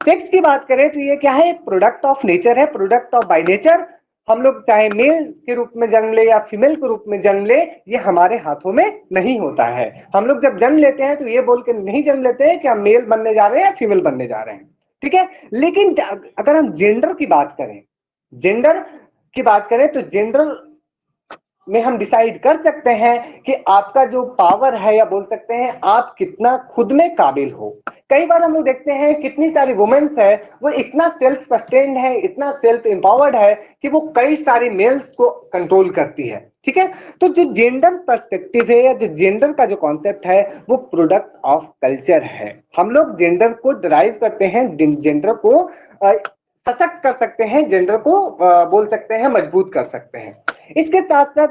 सेक्स की बात करें तो ये क्या है, प्रोडक्ट ऑफ नेचर है, प्रोडक्ट ऑफ बाय नेचर। हम लोग चाहे मेल के रूप में जन्म ले या फीमेल के रूप में जन्म ले, ये हमारे हाथों में नहीं होता है। हम लोग जब जन्म लेते हैं तो ये बोल के नहीं जन्म लेते हैं कि हम मेल बनने जा रहे हैं या फीमेल बनने जा रहे हैं, ठीक है। लेकिन अगर हम जेंडर की बात करें, जेंडर की बात करें तो जेंडर में हम डिसाइड कर सकते हैं कि आपका जो पावर है, या बोल सकते हैं आप कितना खुद में काबिल हो। कई बार हम लोग देखते हैं कितनी सारी वुमेन्स है, वो इतना सेल्फ सस्टेन्ड है, इतना सेल्फ एम्पावर्ड है कि वो कई सारे मेल्स को कंट्रोल करती है, ठीक है। तो जो जेंडर पर्सपेक्टिव है या जो जेंडर का जो कॉन्सेप्ट है वो प्रोडक्ट ऑफ कल्चर है। हम लोग जेंडर को ड्राइव करते हैं, जेंडर को सशक्त कर सकते हैं, जेंडर को बोल सकते हैं मजबूत कर सकते हैं। इसके साथ साथ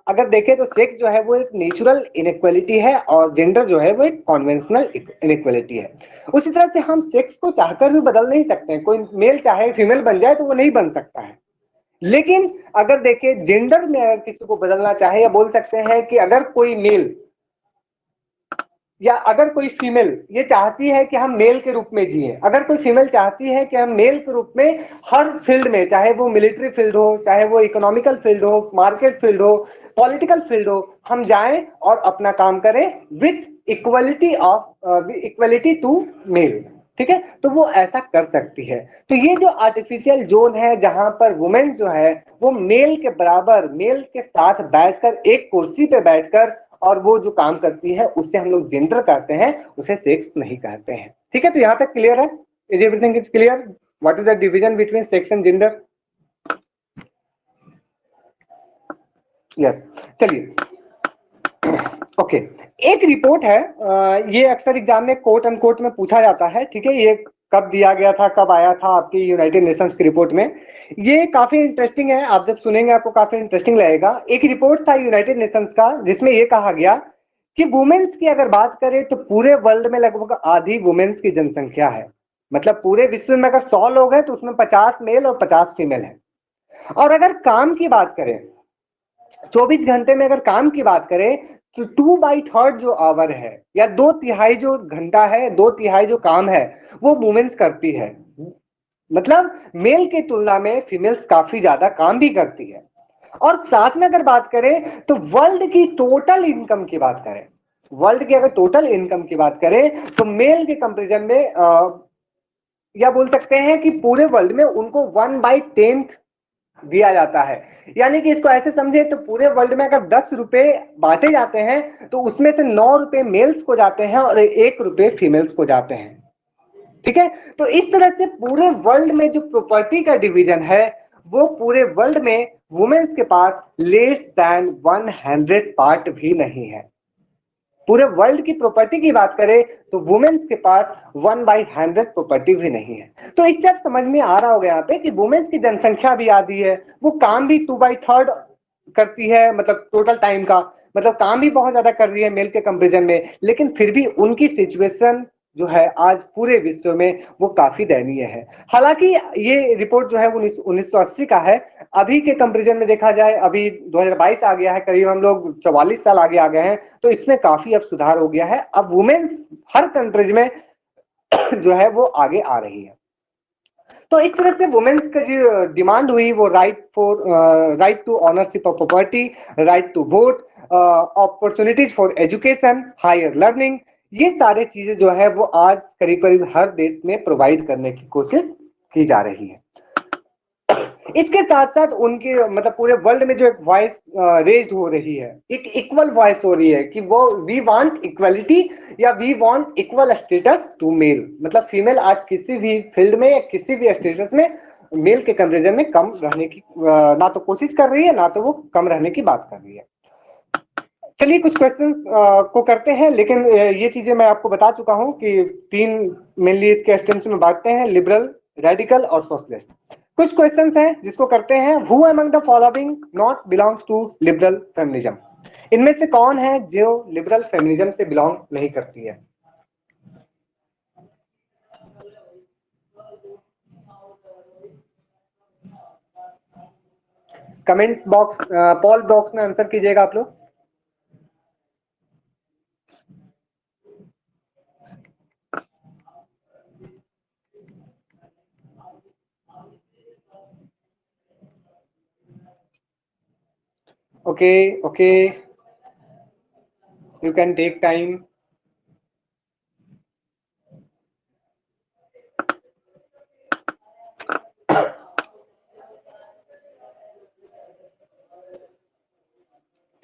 अगर देखें तो सेक्स जो है वो एक नेचुरल इनइक्वालिटी है और जेंडर जो है वो एक कॉन्वेंशनल इनइक्वालिटी है। उसी तरह से हम सेक्स को चाहकर भी बदल नहीं सकते हैं। कोई मेल चाहे फीमेल बन जाए तो वो नहीं बन सकता है। लेकिन अगर देखें जेंडर में अगर किसी को बदलना चाहे, या बोल सकते हैं कि अगर कोई मेल या अगर कोई फीमेल ये चाहती है कि हम मेल के रूप में जिए, अगर कोई फीमेल चाहती है कि हम मेल के रूप में हर फील्ड में, चाहे वो मिलिट्री फील्ड हो, चाहे वो इकोनॉमिकल फील्ड हो, मार्केट फील्ड हो, पॉलिटिकल फील्ड हो, हम जाएं और अपना काम करें विथ इक्वलिटी टू मेल, ठीक है, तो वो ऐसा कर सकती है। तो ये जो आर्टिफिशियल जोन है जहां पर वुमेन जो है वो मेल के बराबर, मेल के साथ बैठकर एक कुर्सी पे बैठकर और वो जो काम करती है उससे हम लोग जेंडर कहते हैं, उसे सेक्स नहीं कहते हैं, ठीक है। तो यहाँ तक क्लियर है? Is everything is clear? What is the division between sex and gender? Yes, चलिए ओके। एक रिपोर्ट है, ये अक्सर एग्जाम में कोट अनकोट में पूछा जाता है, ठीक है। ये कब दिया गया था, कब आया था आपकी यूनाइटेड नेशंस की रिपोर्ट में? ये काफी इंटरेस्टिंग है, आप जब सुनेंगे आपको काफी इंटरेस्टिंग लगेगा। एक रिपोर्ट था यूनाइटेड नेशंस का जिसमें ये कहा गया कि वुमेन्स की अगर बात करें तो पूरे वर्ल्ड में लगभग आधी वुमेन्स की जनसंख्या है। मतलब पूरे विश्व में अगर 100 लोग हैं तो उसमें 50 मेल और 50 फीमेल है। और अगर काम की बात करें, 24 घंटे में अगर काम की बात करें तो 2/3 जो आवर है, या 2/3 जो घंटा है, 2/3 जो काम है वो वुमेन्स करती है। मतलब मेल की तुलना में फीमेल्स काफी ज्यादा काम भी करती है। और साथ में अगर बात करें तो वर्ल्ड की टोटल इनकम की बात करें, वर्ल्ड की अगर टोटल इनकम की बात करें तो मेल के कंपेरिजन में या बोल सकते हैं कि पूरे वर्ल्ड में उनको 1/10 दिया जाता है। यानी कि इसको ऐसे समझे तो पूरे वर्ल्ड में अगर 10 रुपए बांटे जाते हैं तो उसमें से 9 रुपए मेल्स को जाते हैं और 1 रुपए फीमेल्स को जाते हैं, ठीक है। तो इस तरह से पूरे वर्ल्ड में जो प्रॉपर्टी का डिवीजन है वो पूरे वर्ल्ड में वुमेन्स के पास लेस देन 100 पार्ट भी नहीं है। पूरे वर्ल्ड की प्रॉपर्टी की बात करें तो वुमेन्स के पास 1/100 प्रॉपर्टी भी नहीं है। तो इससे आप समझ में आ रहा होगा यहाँ पे कि वुमेन्स की जनसंख्या भी आधी है, वो काम भी 2/3 करती है, मतलब टोटल टाइम का, मतलब काम भी बहुत ज्यादा कर रही है मेल के कंपेरिजन में, लेकिन फिर भी उनकी सिचुएशन जो है आज पूरे विश्व में वो काफी दयनीय है। हालांकि ये रिपोर्ट जो है वो 1980 का है, अभी के कंपेरिजन में देखा जाए, अभी 2022 आ गया है, करीब हम लोग 44 साल आगे आ गए हैं, तो इसमें काफी अब सुधार हो गया है। अब वुमेन्स हर कंट्रीज में जो है वो आगे आ रही है। तो इस तरह से वुमेन्स का जो डिमांड हुई वो right to ownership of property, right to vote, opportunities for education, higher learning, ये सारे चीजें जो है वो आज करीब करीब हर देश में प्रोवाइड करने की कोशिश की जा रही है। इसके साथ साथ उनके मतलब पूरे वर्ल्ड में जो एक वॉइस रेज हो रही है, एक इक्वल वॉइस हो रही है कि वो वी वांट इक्वलिटी या we want equal status to male. मतलब फीमेल आज किसी भी फील्ड में या किसी भी स्टेटस में मेल के कंपेरिजन में कम रहने की ना तो कोशिश कर रही है, ना तो वो कम रहने की बात कर रही है। चलिए कुछ क्वेश्चन को करते हैं, लेकिन ये चीजें मैं आपको बता चुका हूं कि तीन मेनली इसके स्टेम्स में बांटते हैं, लिबरल, रेडिकल और सोशलिस्ट। कुछ क्वेश्चंस हैं जिसको करते हैं। Who among the following not belongs to liberal feminism? इनमें से कौन है जो लिबरल फेमिनिज्म से बिलोंग नहीं करती है? कमेंट बॉक्स, पॉल बॉक्स में आंसर कीजिएगा आप लोग। Okay okay, you can take time.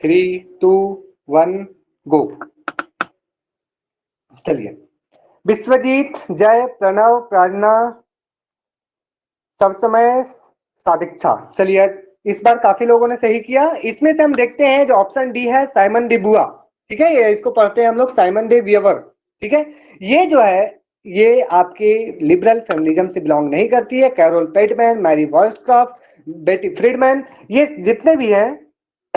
Three two one go. चलिए, विश्वजीत, जय, प्रणव, प्रार्थना, सब समय, सादीक्षा। चलिए, इस बार काफी लोगों ने सही किया। इसमें से हम देखते हैं जो ऑप्शन डी है, साइमन डे बुआ। ठीक है, ये इसको पढ़ते हैं हम लोग साइमन डे वियवर। ठीक है, ये जो है ये आपके लिबरल फेमिनिज्म से बिलोंग नहीं करती है। कैरोल पेटमैन, मैरी वॉल्सक्रॉफ्ट, बेटी फ्रीडमैन, ये जितने भी हैं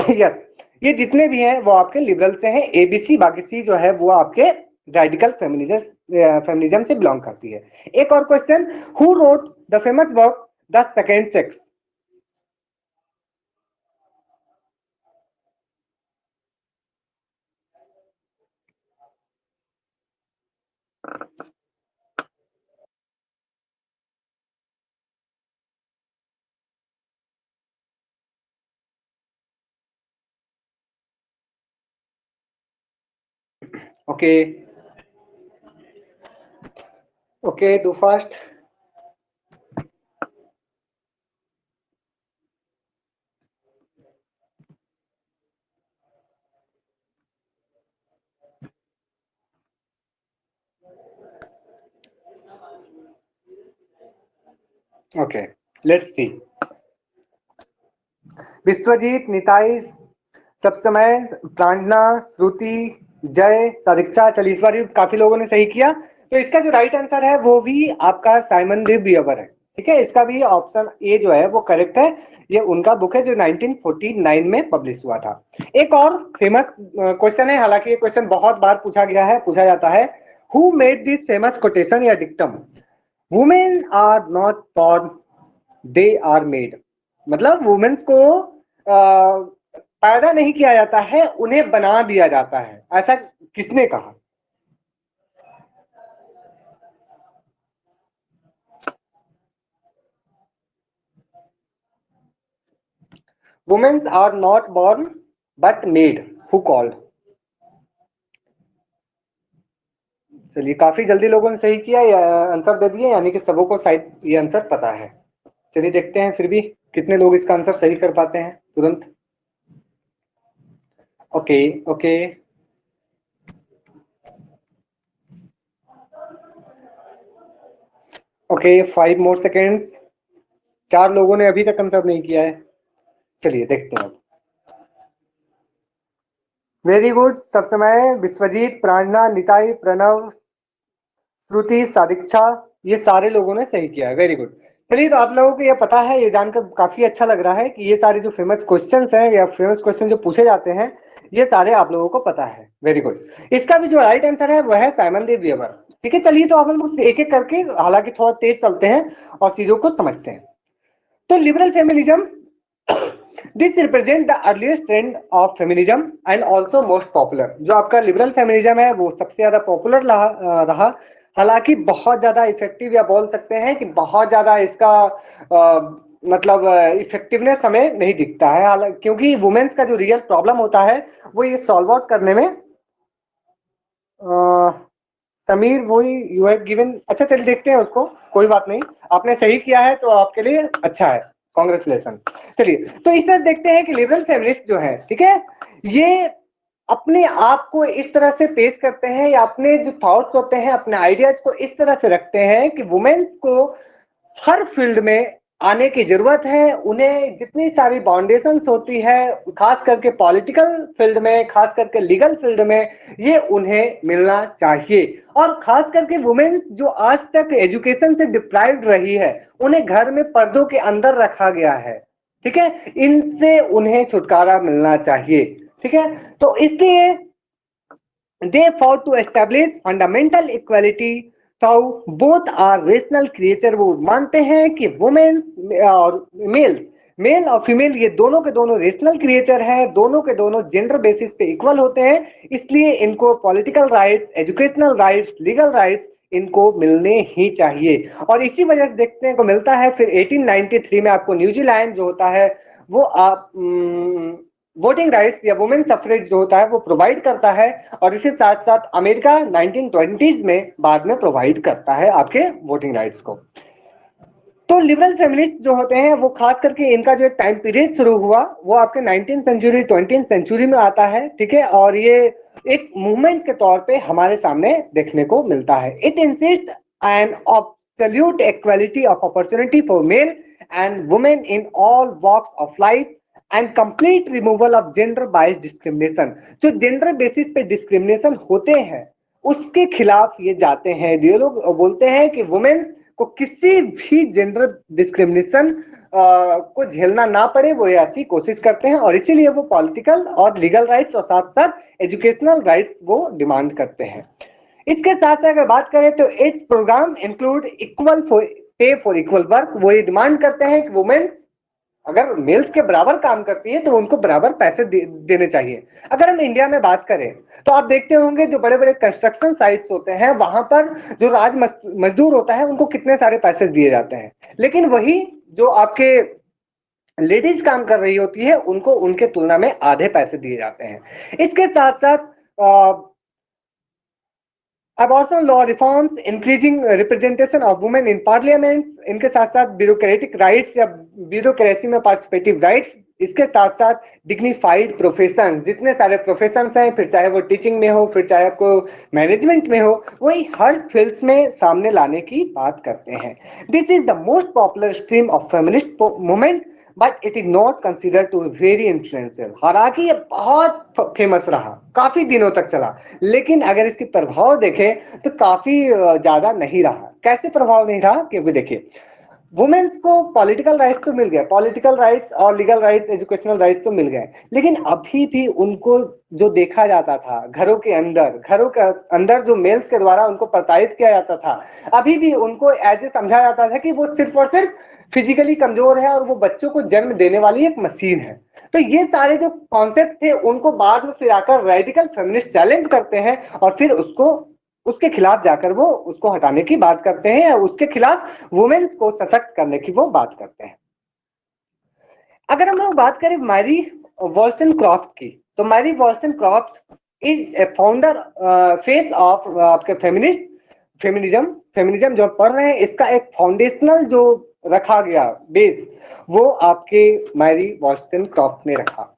यस, ये जितने भी हैं वो आपके लिबरल से हैं। एबीसी बाकी सी जो है वो आपके रेडिकल फेमिनिज्म से बिलोंग करती है। एक और question, who wrote the famous work the second sex? Okay okay, do fast. Okay, let's see. Vishwajit, Nitai, सब समय, प्रांजना, श्रुति, जय, सादीक्षा। चलिए, इस बार काफी लोगों ने सही किया। तो इसका जो राइट आंसर है वो भी आपका साइमन दे बियवर है। ठीक है, इसका भी ऑप्शन ए जो है वो करेक्ट है। ये उनका बुक है जो 1949 में पब्लिश हुआ था। एक और फेमस क्वेश्चन है, हालांकि ये क्वेश्चन बहुत बार पूछा जाता है। Who made this famous quotation या dictum? Women are not born, they are made. मतलब वुमेन्स को पैदा नहीं किया जाता है, उन्हें बना दिया जाता है। ऐसा किसने कहा? Women's are not born but made, who called? चलिए, काफी जल्दी लोगों ने सही किया, आंसर दे दिए, यानी कि सबों को शायद ये आंसर पता है। चलिए देखते हैं फिर भी कितने लोग इसका आंसर सही कर पाते हैं तुरंत। Okay okay, okay, 5 more seconds. 4 लोगों ने अभी तक आंसर नहीं किया है। चलिए देखते हैं। वेरी गुड, सब समय, विश्वजीत, प्रांजना, निताई, प्रणव, श्रुति, सादीक्षा, ये सारे लोगों ने सही किया है। Very good. चलिए, तो आप लोगों को ये पता है, ये जानकर काफी अच्छा लग रहा है कि ये सारे जो फेमस क्वेश्चंस हैं या फेमस क्वेश्चन जो पूछे जाते हैं, ये सारे आप लोगों को पता है। Very good. इसका भी जो राइट आंसर है वह है साइमन दे वियवर। ठीक है, चलिए, तो आप लोग एक एक करके, हालांकि थोड़ा तेज चलते हैं और चीजों को समझते हैं। तो liberal feminism this represent the earliest trend of feminism and also most popular. जो आपका लिबरल फेमिनिज्म है वो सबसे ज्यादा पॉपुलर रहा, हालांकि बहुत ज्यादा इफेक्टिव, या बोल सकते हैं कि बहुत ज्यादा इसका मतलब इफेक्टिवनेस हमें नहीं दिखता है, क्योंकि वुमेन्स का जो रियल प्रॉब्लम होता है वो ये सॉल्व आउट करने में समीर वही यू हैव गिवन। अच्छा चलिए देखते हैं उसको, कोई बात नहीं, आपने सही किया है तो आपके लिए अच्छा है, कॉन्ग्रेचुलेसन। चलिए तो इस तरह देखते हैं कि लिबरल फेमिनिस्ट जो है, ठीक है, ये अपने आप को इस तरह से पेश करते हैं, या अपने जो थॉट्स होते हैं, अपने आइडियाज को इस तरह से रखते हैं कि वुमेन्स को हर फील्ड में आने की जरूरत है। उन्हें जितनी सारी बाउंडेशंस होती है, खास करके पॉलिटिकल फील्ड में, खास करके लीगल फील्ड में, ये उन्हें मिलना चाहिए। और खास करके वुमेन्स जो आज तक एजुकेशन से डिप्राइव्ड रही है, उन्हें घर में पर्दों के अंदर रखा गया है, ठीक है, इनसे उन्हें छुटकारा मिलना चाहिए, ठीक है। तो इसलिए they fought to establish fundamental equality, तो बोथ आर रेशनल क्रिएचर। वो मानते हैं कि वुमेन और मेल और फीमेल ये दोनों के दोनों रेशनल क्रिएचर हैं, दोनों के दोनों जेंडर बेसिस पे इक्वल होते हैं, इसलिए इनको political rights, educational rights, legal rights इनको मिलने ही चाहिए। और इसी वजह से देखने को मिलता है फिर 1893 में आपको न्यूजीलैंड जो होता है वो आप वोटिंग राइट्स या वुमेन सफरेज जो होता है वो प्रोवाइड करता है, और इसके साथ साथ अमेरिका 1920s में बाद में प्रोवाइड करता है आपके वोटिंग राइट्स को। तो लिबरल फेमिनिस्ट जो होते हैं वो खास करके इनका जो टाइम पीरियड शुरू हुआ वो आपके 19th सेंचुरी 20th सेंचुरी में आता है, ठीक है, और ये एक मूवमेंट के तौर पे हमारे सामने देखने को मिलता है। It insist an absolute equality of opportunity for male and women in all walks of life and complete removal of gender bias discrimination. जो जेंडर बेसिस पे डिस्क्रिमिनेशन होते हैं उसके खिलाफ ये जाते हैं। ये लोग बोलते हैं कि वुमेन को किसी भी जेंडर डिस्क्रिमिनेशन को झेलना ना पड़े, वो ये ऐसी कोशिश करते हैं, और इसीलिए वो पॉलिटिकल और लीगल राइट्स और साथ साथ एजुकेशनल राइट्स वो डिमांड करते हैं। इसके साथ साथ अगर बात करें तो its programme include equal pay for equal work. वो ये डिमांड करते हैं कि वुमेन्स अगर मेल्स के बराबर काम करती है तो उनको बराबर पैसे देने चाहिए। अगर हम इंडिया में बात करें तो आप देखते होंगे जो बड़े बड़े कंस्ट्रक्शन साइट्स होते हैं वहां पर जो राज मजदूर होता है उनको कितने सारे पैसे दिए जाते हैं, लेकिन वही जो आपके लेडीज काम कर रही होती है उनको उनके तुलना में आधे पैसे दिए जाते हैं। इसके साथ साथ abortion law reforms, increasing representation of women in parliament, इनके साथ साथ ब्यूरोक्रेटिक राइट्स या ब्यूरोक्रेसी में पार्टिसिपेटिव राइट्स, इसके साथ साथ डिग्निफाइड प्रोफेशन, जितने सारे प्रोफेशंस हैं, फिर चाहे वो टीचिंग में हो, फिर चाहे आपको मैनेजमेंट में हो, वही हर फील्ड्स में सामने लाने की बात करते हैं। This is the most popular stream of feminist movement but it is not consider to very influential. हालांकि ये बहुत फेमस रहा, काफी दिनों तक चला, लेकिन अगर इसकी प्रभाव देखें तो काफी ज्यादा नहीं रहा। कैसे प्रभाव नहीं रहा? क्योंकि देखिए वुमेन्स को पॉलिटिकल राइट्स तो मिल गए, पॉलिटिकल राइट्स और लीगल राइट्स, एजुकेशनल राइट्स तो मिल गए, लेकिन अभी भी उनको जो देखा जाता था घरों के अंदर जो मेल्स के द्वारा उनको प्रताड़ित किया जाता था, अभी भी उनको एज ए समझा जाता था कि वो सिर्फ और सिर्फ फिजिकली कमजोर है और वो बच्चों को जन्म देने वाली एक मशीन है। तो ये सारे जो कॉन्सेप्ट थे उनको बाद में फिर आकर रेडिकल फेमिनिस्ट चैलेंज करते हैं, और फिर उसके खिलाफ जाकर वो उसको हटाने की बात करते हैं, या उसके खिलाफ वुमेन्स को सशक्त करने की वो बात करते हैं। अगर हम लोग बात करें मैरी वॉल्सनक्रॉफ्ट की, तो Mary Wollstonecraft is a founder face of आपके फेमिनिज्म जो पढ़ रहे हैं इसका एक फाउंडेशनल जो रखा गया बेस, वो आपके मैरी वॉल्सनक्रॉफ्ट ने रखा।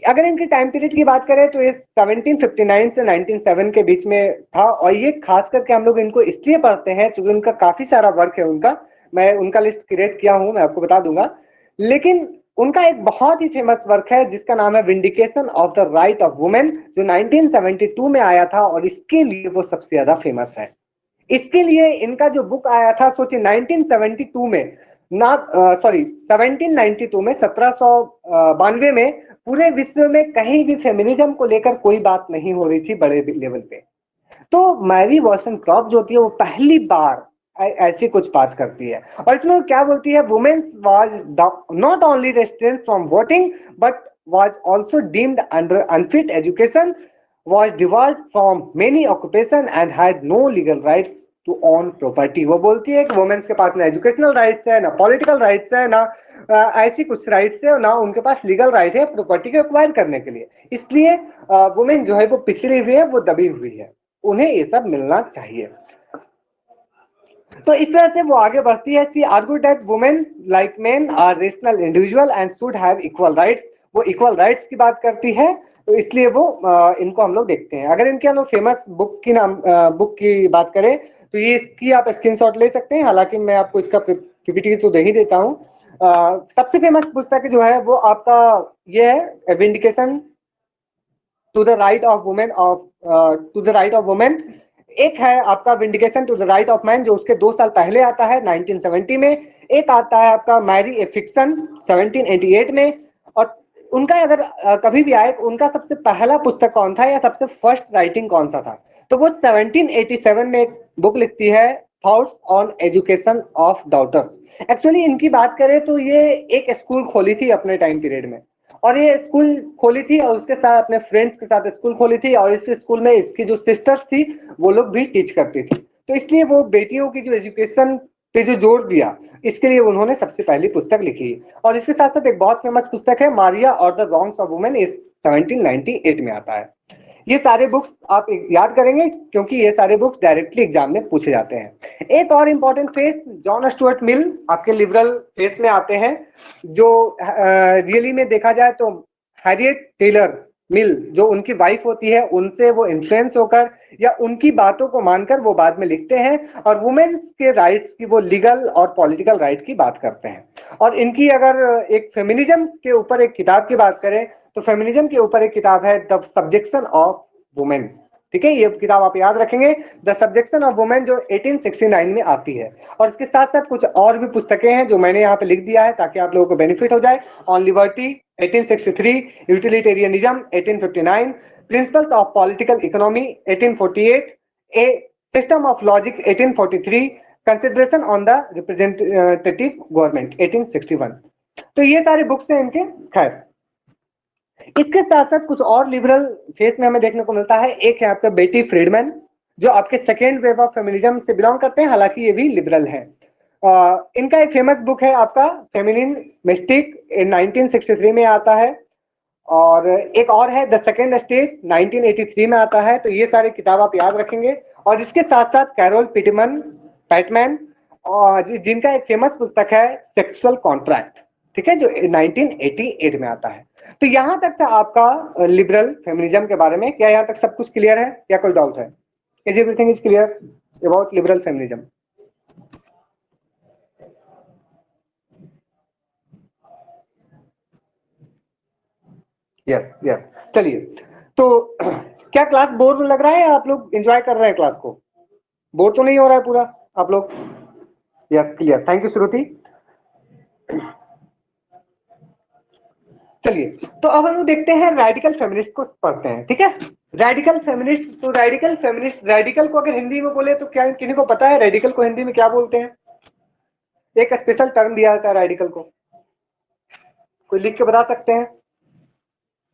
अगर इनके टाइम पीरियड की बात करें तो ये 1759 से 1907 के बीच में था, और ये खास करके हम लोग इनको इसलिए पढ़ते हैं क्योंकि उनका काफी सारा वर्क है उनका, मैं उनका लिस्ट क्रिएट किया हूं, मैं आपको बता दूंगा। लेकिन उनका एक बहुत ही फेमस वर्क है जिसका नाम है vindication of the right of women, जो 1972 में आया था, और इसके लिए वो सबसे ज्यादा फेमस है। इसके लिए इनका जो बुक आया था, सोचिए 1972 में, ना सॉरी 1792 में, 1792 में पूरे विश्व में कहीं भी फेमिनिज्म को लेकर कोई बात नहीं हो रही थी बड़े लेवल पे। तो मैरी वॉल्सनक्रॉफ्ट जो थी वो पहली बार ऐसी कुछ बात करती है। और इसमें क्या बोलती है, women's was not only restraint from voting but was also deemed under unfit education, was debarred from many occupation and had no legal rights to own property। वो बोलती है कि वुमेन्स के पास ना एजुकेशनल राइट्स है, ना पॉलिटिकल राइट्स है, ना ऐसी कुछ राइट्स है, और ना उनके पास लीगल राइट है प्रॉपर्टी को एक्वायर करने के लिए। इसलिए वुमेन जो है वो पिछड़ी हुई है, वो दबी हुई है, उन्हें ये सब मिलना चाहिए। तो इस तरह से वो आगे बढ़ती है। She argue that women like men are rational individual and should have equal rights. वो इक्वल राइट्स की बात करती है, तो इसलिए वो इनको हम लोग देखते हैं। अगर इनके हम लोग फेमस बुक की बात करें तो ये इसकी आप स्क्रीनशॉट ले सकते हैं, हालांकि मैं आपको इसका पीपीटी तो दे ही देता हूँ। सबसे फेमस पुस्तक जो है वो आपका ये है vindication to the right of women एक है आपका vindication to the right of man, जो उसके 2 साल पहले आता है 1970 में। एक आता है आपका मैरी ए फिक्शन 1788 में। और उनका अगर कभी भी आए उनका सबसे पहला पुस्तक कौन था या सबसे फर्स्ट राइटिंग कौन सा था, तो वो 1787 में एक बुक लिखती है, thoughts on education of daughters. Actually इनकी बात करें तो ये एक स्कूल खोली थी अपने टाइम पीरियड में, और ये स्कूल खोली थी और उसके साथ अपने फ्रेंड्स के साथ स्कूल खोली थी, और इस स्कूल में इसकी जो सिस्टर्स थी वो लोग भी टीच करती थी। तो इसलिए वो बेटियों की जो एजुकेशन पे जो जोर दिया, इसके लिए उन्होंने सबसे पहली पुस्तक लिखी। और इसके साथ साथ एक बहुत फेमस पुस्तक है मारिया और द रॉन्ग्स ऑफ वुमेन, इस 1798 में आता है। ये सारे बुक्स आप याद करेंगे क्योंकि ये सारे बुक्स डायरेक्टली एग्जाम में पूछे जाते हैं। एक और इंपॉर्टेंट फेस जॉन स्टुअर्ट मिल आपके लिबरल फेस में आते हैं, जो रियली में देखा जाए तो हैरियट टेलर मिल जो उनकी वाइफ होती है उनसे वो इन्फ्लुएंस होकर या उनकी बातों को मानकर वो बाद में लिखते हैं, और वुमेन्स के राइट्स की वो लीगल और पॉलिटिकल राइट की बात करते हैं। और इनकी अगर एक फेमिनिज्म के ऊपर एक किताब की बात करें तो फेमिनिज्म के ऊपर एक किताब है द सब्जेक्शन ऑफ वुमेन। ठीक है, ये किताब आप याद रखेंगे, द सब्जेक्शन ऑफ वुमेन, जो 1869 में आती है। और इसके साथ साथ कुछ और भी पुस्तकें हैं जो मैंने यहाँ पे लिख दिया है ताकि आप लोगों को बेनिफिट हो जाए। On liberty 1863, utilitarianism 1859, principles of political economy 1848, A system of logic 1843, consideration on the representative government 1861। तो ये सारे बुक्स हैं इनके। खैर, इसके साथ साथ कुछ और लिबरल फेस में हमें देखने को मिलता है। एक है आपका बेटी फ्रीडमैन, जो आपके सेकेंड वेव ऑफ फेमिनिज्म से बिलोंग करते हैं, हालांकि ये भी लिबरल है। इनका एक फेमस बुक है आपका फेमिनिन मिस्टिक, 1963 में आता है। और एक और है द सेकेंड स्टेज, 1983 में आता है। तो ये सारे किताब आप याद रखेंगे। और इसके साथ साथ कैरोल पैटमैन, और जिनका एक फेमस पुस्तक है सेक्सुअल कॉन्ट्रैक्ट, ठीक है, जो 1988 में आता है। तो यहां तक था आपका लिबरल फेमिनिज्म के बारे में। क्या यहां तक सब कुछ क्लियर है या कोई डाउट है? Is everything is clear about liberal feminism? Yes yes. चलिए, तो क्या क्लास बोर लग रहा है या आप लोग एंजॉय कर रहे हैं क्लास को? बोर तो नहीं हो रहा है पूरा आप लोग? Yes, clear. थैंक यू श्रुति। चलिए, तो अब हम लोग देखते हैं रेडिकल फेमिनिस्ट को पढ़ते हैं। ठीक है, रेडिकल फेमिनिस्ट। तो रेडिकल फेमिनिस्ट, रेडिकल को अगर हिंदी में बोले तो क्या किन्हीं को पता है रेडिकल को हिंदी में क्या बोलते हैं? एक स्पेशल टर्म दिया जाता है रेडिकल को, कोई लिख के बता सकते हैं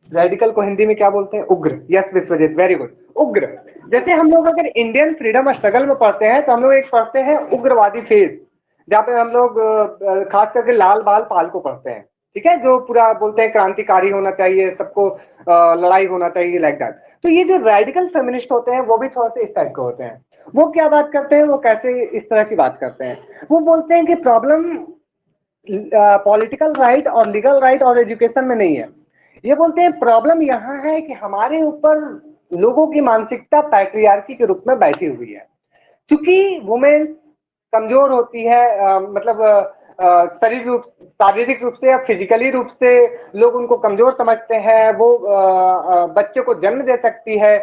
रेडिकल को हिंदी में क्या बोलते हैं? उग्र। यस विश्वजीत, वेरी गुड, उग्र। जैसे हम लोग अगर इंडियन फ्रीडम स्ट्रगल में पढ़ते हैं तो हम लोग एक पढ़ते हैं उग्रवादी फेज, जहाँ पे हम लोग खास करके लाल बाल पाल को पढ़ते हैं। ठीक है, जो पूरा बोलते हैं क्रांतिकारी होना चाहिए, सबको लड़ाई होना चाहिए, लाइक दैट। तो ये जो रेडिकल फेमिनिस्ट होते हैं वो भी थोड़ा सा इस टाइप के होते हैं। वो क्या बात करते हैं, वो कैसे इस तरह की बात करते हैं? वो बोलते हैं कि प्रॉब्लम पॉलिटिकल राइट और लीगल राइट और एजुकेशन में नहीं है। ये बोलते हैं प्रॉब्लम यहाँ है कि हमारे ऊपर लोगों की मानसिकता पैट्रियार्की के रूप में बैठी हुई है। क्योंकि वुमेन कमजोर होती है, मतलब शारीरिक रूप से या फिजिकली रूप से लोग उनको कमजोर समझते हैं। वो बच्चे को जन्म दे सकती है,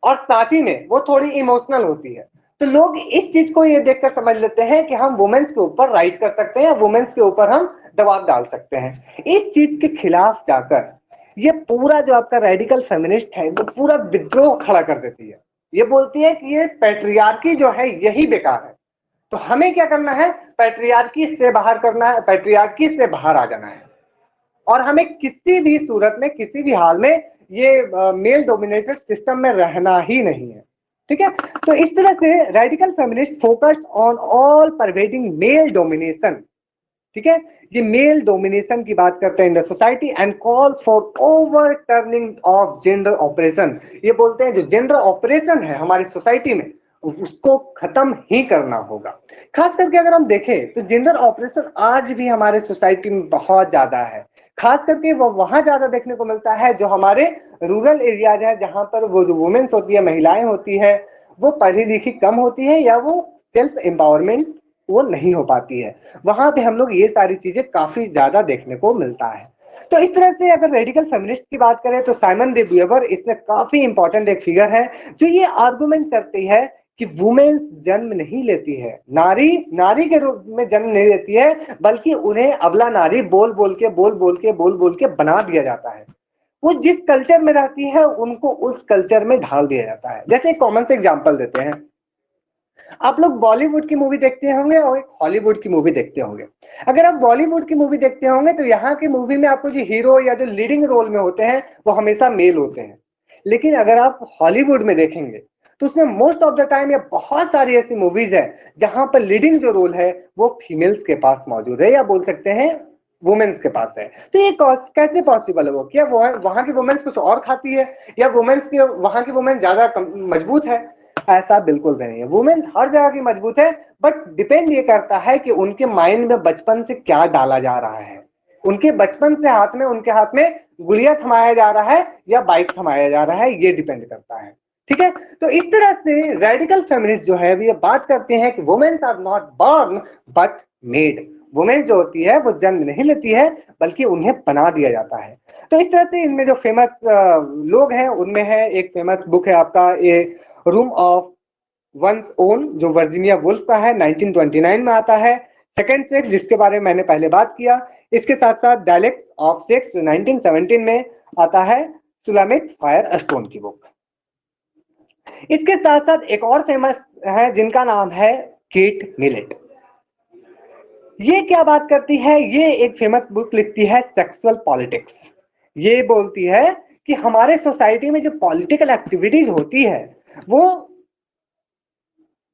और साथ ही में वो थोड़ी इमोशनल होती है। तो लोग इस चीज को ये देखकर समझ लेते हैं कि हम वुमेन्स के ऊपर राइट कर सकते हैं, वुमेन्स के ऊपर हम दबाव डाल सकते हैं। इस चीज के खिलाफ जाकर ये पूरा जो आपका रेडिकल फेमिनिस्ट है वो पूरा विद्रोह खड़ा कर देती है। ये बोलती है कि ये पैट्रियार्की जो है यही बेकार है, तो हमें क्या करना है, पैट्रियार्की से बाहर करना है, पैट्रियार्की से बाहर आ जाना है, और हमें किसी भी सूरत में, किसी भी हाल में ये मेल डोमिनेटेड सिस्टम में रहना ही नहीं है। ठीक है, तो इस तरह से radical feminist focused on all pervading male domination. ठीक है, ये मेल डोमिनेशन की बात करते हैं in the society and calls for over turning of gender operation. ये बोलते हैं जो जेंडर ऑपरेशन है हमारी सोसाइटी में उसको खत्म ही करना होगा। खास करके अगर हम देखें तो जेंडर ऑपरेशन आज भी हमारे सोसाइटी में बहुत ज्यादा है। खास करके वो वहां ज्यादा देखने को मिलता है जो हमारे रूरल एरियाज है, जहां पर वो जो वुमेन्स होती है, महिलाएं होती है, वो पढ़ी लिखी कम होती है या वो सेल्फ एम्पावरमेंट वो नहीं हो पाती है। वहां पे हम लोग ये सारी चीजें काफी ज्यादा देखने को मिलता है। तो इस तरह से अगर रेडिकल फेमिनिस्ट की बात करें तो साइमन दे ब्यूवर इसमें काफी इंपॉर्टेंट एक फिगर है जो ये आर्गुमेंट करती है कि वुमेन्स जन्म नहीं लेती है, नारी नारी के रूप में जन्म नहीं लेती है, बल्कि उन्हें अबला नारी बोल बोल के बना दिया जाता है। वो जिस कल्चर में रहती है उनको उस कल्चर में ढाल दिया जाता है। जैसे एक कॉमन से एग्जांपल देते हैं, आप लोग बॉलीवुड की मूवी देखते होंगे और एक हॉलीवुड की मूवी देखते होंगे। अगर आप बॉलीवुड की मूवी देखते होंगे तो यहाँ की मूवी में आपको जो हीरो या जो लीडिंग रोल में होते हैं वो हमेशा मेल होते हैं। लेकिन अगर आप हॉलीवुड में देखेंगे तो उसमें मोस्ट ऑफ द टाइम या बहुत सारी ऐसी मूवीज है जहां पर लीडिंग जो रोल है वो फीमेल्स के पास मौजूद है, या बोल सकते हैं वुमेन्स के पास है। तो ये कैसे पॉसिबल है? वो क्या वो वहां की वुमेन्स कुछ और खाती है, या वुमेन्स की वहां की वुमेन ज्यादा मजबूत है? ऐसा बिल्कुल भी नहीं है। वुमेन्स हर जगह की मजबूत है, बट डिपेंड ये करता है कि उनके माइंड में बचपन से क्या डाला जा रहा है। उनके बचपन से उनके हाथ में गुड़िया थमाया जा रहा है या बाइक थमाया जा रहा है, ये डिपेंड करता है। ठीक है, तो इस तरह से रेडिकल फेमिनिस्ट जो है ये बात करते हैं कि women's are not born but made. Women जो होती है वो जन्म नहीं लेती है, बल्कि उन्हें बना दिया जाता है। तो इस तरह से इनमें जो फेमस लोग हैं उनमें है, एक फेमस बुक है आपका ये रूम ऑफ वंस ओन, जो वर्जीनिया वुल्फ का है, 1929 में आता है। सेकंड सेक्स, जिसके बारे में मैंने पहले बात किया। इसके साथ साथ डायलेक्ट ऑफ सेक्स, जो 1917 में आता है, सुलामित फायर स्टोन की बुक। इसके साथ साथ एक और फेमस है जिनका नाम है केट मिलेट। ये क्या बात करती है? ये एक फेमस बुक लिखती है सेक्सुअल पॉलिटिक्स। ये बोलती है कि हमारे सोसाइटी में जो पॉलिटिकल एक्टिविटीज होती है वो,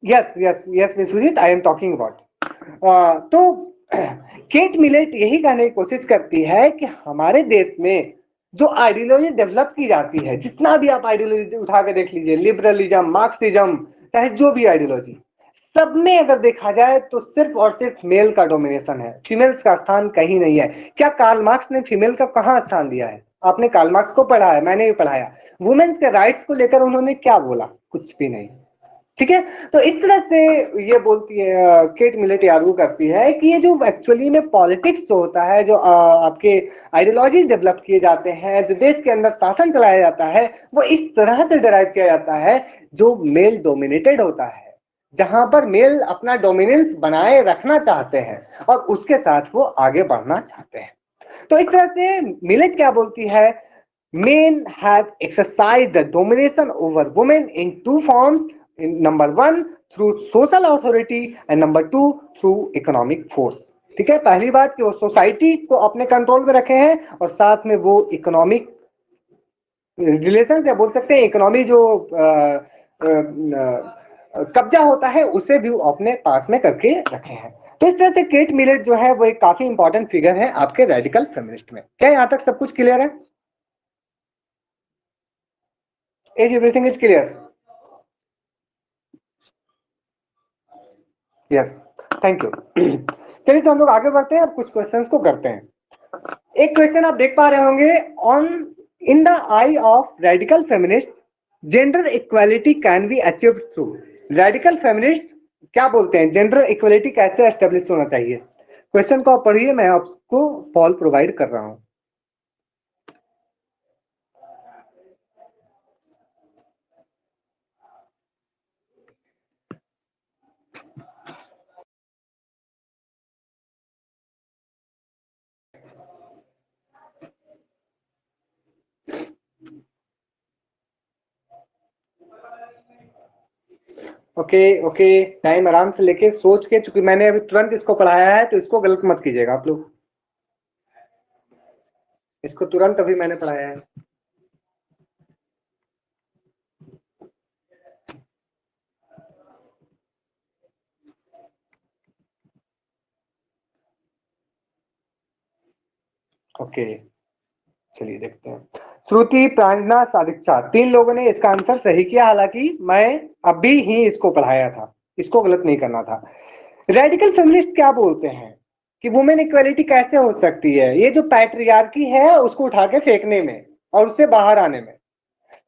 yes yes yes miss Sujit, I am talking about. तो केट मिलेट यही कहने की कोशिश करती है कि हमारे देश में जो आइडियोलॉजी डेवलप की जाती है, जितना भी आप आइडियोलॉजी उठा के देख लीजिए, लिबरलिज्म, मार्क्सिज्म, चाहे जो भी आइडियोलॉजी, सब में अगर देखा जाए तो सिर्फ और सिर्फ मेल का डोमिनेशन है, फीमेल्स का स्थान कहीं नहीं है। क्या कार्ल मार्क्स ने फीमेल का कहां स्थान दिया है? आपने कार्ल मार्क्स को पढ़ा है, मैंने भी पढ़ाया। वुमेन्स के राइट्स को लेकर उन्होंने क्या बोला? कुछ भी नहीं। ठीक है, तो इस तरह से ये बोलती है केट मिलेट आर्गू करती है कि ये जो एक्चुअली में पॉलिटिक्स होता है, जो आपके आइडियोलॉजी डेवलप किए जाते हैं, जो देश के अंदर शासन चलाया जाता है, वो इस तरह से डिराइव किया जाता है जो मेल डोमिनेटेड होता है, जहां पर मेल अपना डोमिनेंस बनाए रखना चाहते हैं और उसके साथ वो आगे बढ़ना चाहते हैं। तो इस तरह से मिलेट क्या बोलती है? Men have exercised the domination over women in two forms. Number one, through social authority, and number two, through economic force. ठीक है, पहली बात कि वो सोसाइटी को अपने कंट्रोल में रखे हैं और साथ में वो इकोनॉमिक रिलेशन या बोल सकते हैं इकोनॉमी जो कब्जा होता है उसे भी वो अपने पास में करके रखे हैं। तो इस तरह से केट मिलेट जो है वो एक काफी इंपॉर्टेंट फिगर है आपके रेडिकल फेमिनिस्ट में। क्या यहां तक सब कुछ क्लियर है? Is everything is clear? Yes, thank you. चलिए तो हम लोग आगे बढ़ते हैं, अब कुछ क्वेश्चंस को करते हैं। एक क्वेश्चन आप देख पा रहे होंगे, on in the I of radical feminist gender equality can be achieved through. Radical feminist क्या बोलते हैं, जेंडर इक्वालिटी कैसे एस्टेब्लिश होना चाहिए? क्वेश्चन को आप पढ़िए, मैं आपको फॉल प्रोवाइड कर रहा हूं। ओके ओके, टाइम आराम से लेके सोच के, चूंकि मैंने अभी तुरंत इसको पढ़ाया है तो इसको गलत मत कीजिएगा आप लोग। इसको तुरंत अभी मैंने पढ़ाया है। ओके, चलिए देखते हैं। श्रुति, प्रांजना, सादिक्षा, 3 लोगों ने इसका आंसर सही किया, हालांकि मैं अभी ही इसको पढ़ाया था, इसको गलत नहीं करना था। रेडिकल फेमिनिस्ट क्या बोलते हैं कि वुमेन इक्वालिटी कैसे हो सकती है, ये जो पैट्रियार्की है उसको उठा के फेंकने में और उससे बाहर आने में।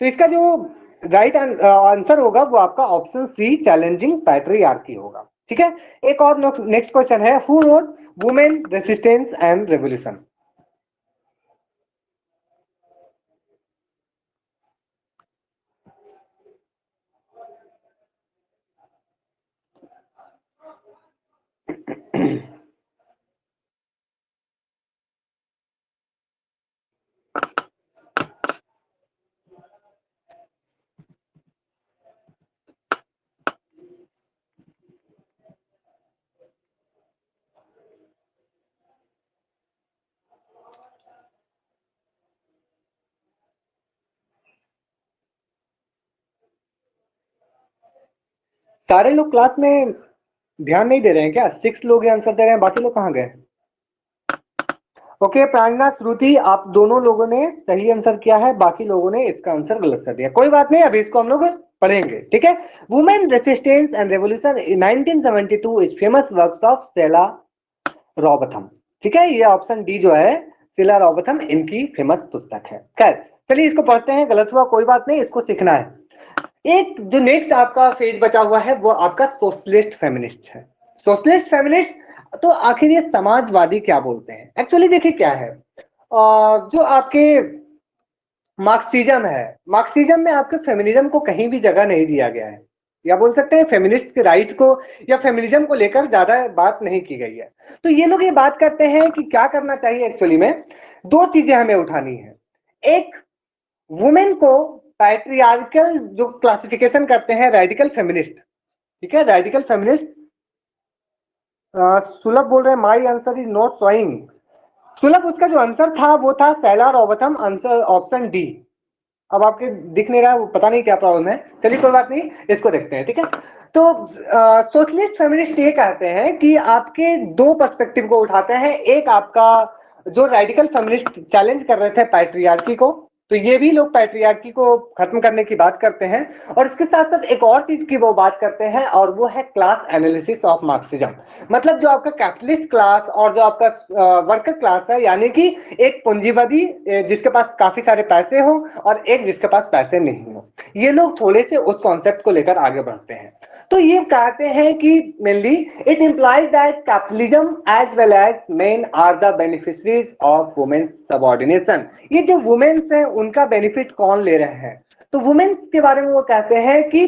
तो इसका जो राइट आंसर होगा वो आपका ऑप्शन सी, चैलेंजिंग पैट्रियार्की होगा। ठीक है, एक और नेक्स्ट क्वेश्चन है, who wrote women resistance and revolution? सारे लोग क्लास में ध्यान नहीं दे रहे हैं क्या? 6 लोग ही आंसर दे रहे हैं, बाकी लोग कहाँ गए? ओके, प्रांजना, श्रुति, आप दोनों लोगों ने सही आंसर किया है, बाकी लोगों ने इसका आंसर गलत कर दिया। कोई बात नहीं, अभी इसको हम लोग पढ़ेंगे। ठीक है, women resistance and revolution in 1972 is famous works of Stella Rowbotham. ठीक है, ये ऑप्शन डी जो है, स्टेला रॉबथम, इनकी फेमस पुस्तक है। खैर, चलिए इसको पढ़ते हैं। गलत हुआ कोई बात नहीं, इसको सीखना है। एक जो नेक्स्ट आपका फेज बचा हुआ है वो आपका सोशलिस्ट फेमिनिस्ट है। सोशलिस्ट फेमिनिस्ट, तो आखिर ये समाजवादी क्या बोलते हैं? एक्चुअली देखिए क्या है, जो आपके मार्क्सिज्म है, मार्क्सिज्म में आपके फेमिनिज्म को कहीं भी जगह नहीं दिया गया है, या बोल सकते हैं फेमिनिस्ट के राइट को या फेमिनिज्म को लेकर ज्यादा बात नहीं की गई है। तो ये लोग ये बात करते हैं कि क्या करना चाहिए। एक्चुअली में दो चीजें हमें उठानी है। एक, वुमेन को पैट्रियार्कल जो क्लासिफिकेशन करते हैं रेडिकल फेमिनिस्ट। ठीक है, रेडिकल फेमिनिस्ट, सुलभ बोल रहे हैं my answer is not showing. सुलभ, उसका जो आंसर था वो था सैला रॉबथम, आंसर ऑप्शन डी। अब आपके दिख नहीं रहा है, वो पता नहीं क्या प्रॉब्लम है, चलिए कोई बात नहीं, इसको देखते हैं। ठीक है, तो सोशलिस्ट फेमिनिस्ट ये कहते हैं कि आपके दो पर्सपेक्टिव को उठाते हैं। एक आपका जो रेडिकल फेमिनिस्ट चैलेंज कर रहे थे पैट्रियार्की को, तो ये भी लोग पैट्रियार्की को खत्म करने की बात करते हैं, और इसके साथ साथ एक और चीज की वो बात करते हैं, और वो है क्लास एनालिसिस ऑफ मार्क्सिज्म। मतलब जो आपका कैपिटलिस्ट क्लास और जो आपका वर्कर क्लास है, यानी कि एक पूंजीवादी जिसके पास काफी सारे पैसे हो और एक जिसके पास पैसे नहीं हो, ये लोग थोड़े से उस कॉन्सेप्ट को लेकर आगे बढ़ते हैं। तो ये कहते हैं कि mainly it implies that capitalism as well as men are the beneficiaries of women's subordination. ये जो वुमेन्स हैं उनका बेनिफिट कौन ले रहे हैं? तो वुमेन्स के बारे में वो कहते हैं कि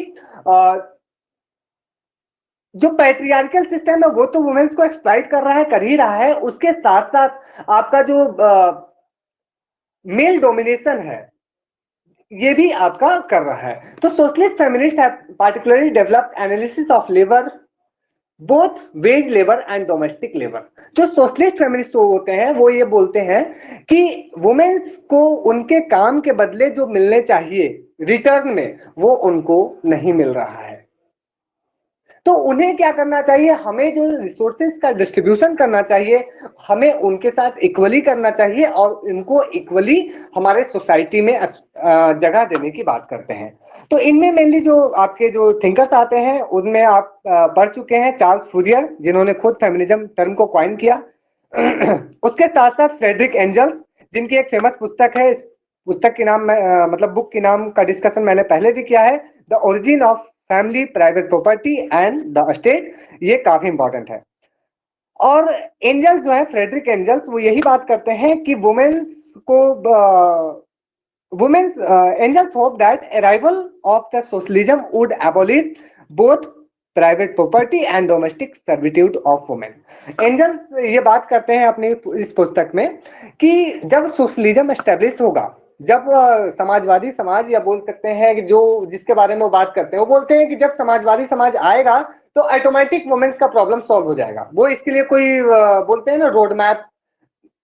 जो पैट्रियार्कल सिस्टम है वो तो वुमेन्स को एक्सप्लॉइट कर रहा है, कर ही रहा है, उसके साथ साथ आपका जो मेल डोमिनेशन है ये भी आपका कर रहा है। तो socialist feminist have particularly developed analysis of labour, both ways labour and domestic labour. जो सोशलिस्ट फेमिनिस्ट होते हैं वो ये बोलते हैं कि वुमेन्स को उनके काम के बदले जो मिलने चाहिए रिटर्न में, वो उनको नहीं मिल रहा है। तो उन्हें क्या करना चाहिए? हमें जो रिसोर्सेज का डिस्ट्रीब्यूशन करना चाहिए, हमें उनके साथ इक्वली करना चाहिए और उनको इक्वली हमारे सोसाइटी में जगह देने की बात करते हैं। तो इनमें मेनली जो आपके जो थिंकर्स आते हैं उनमें आप पढ़ चुके हैं चार्ल्स फूरियर, जिन्होंने खुद फेमिनिज्म टर्म को कॉइन किया। उसके साथ साथ फ्रेडरिक एंजल्स, जिनकी एक फेमस पुस्तक है, इस पुस्तक के नाम मतलब बुक के नाम का डिस्कशन मैंने पहले भी किया है, the origin of family, private property and the state. ये काफी इंपॉर्टेंट है। और एंजल्स जो है, फ्रेडरिक एंजल्स, वो यही बात करते हैं कि वुमेन्स को women's Engels hope that arrival of the socialism would abolish both private property and domestic servitude of women. Engels ये बात करते हैं अपनी इस पुस्तक में कि जब सोशलिज्म एस्टेब्लिश होगा जब समाजवादी समाज या बोल सकते हैं कि जो जिसके बारे में वो बात करते हैं, वो बोलते हैं कि जब समाजवादी समाज आएगा तो ऑटोमेटिक वुमेन्स का प्रॉब्लम सॉल्व हो जाएगा। वो इसके लिए कोई बोलते हैं ना रोड मैप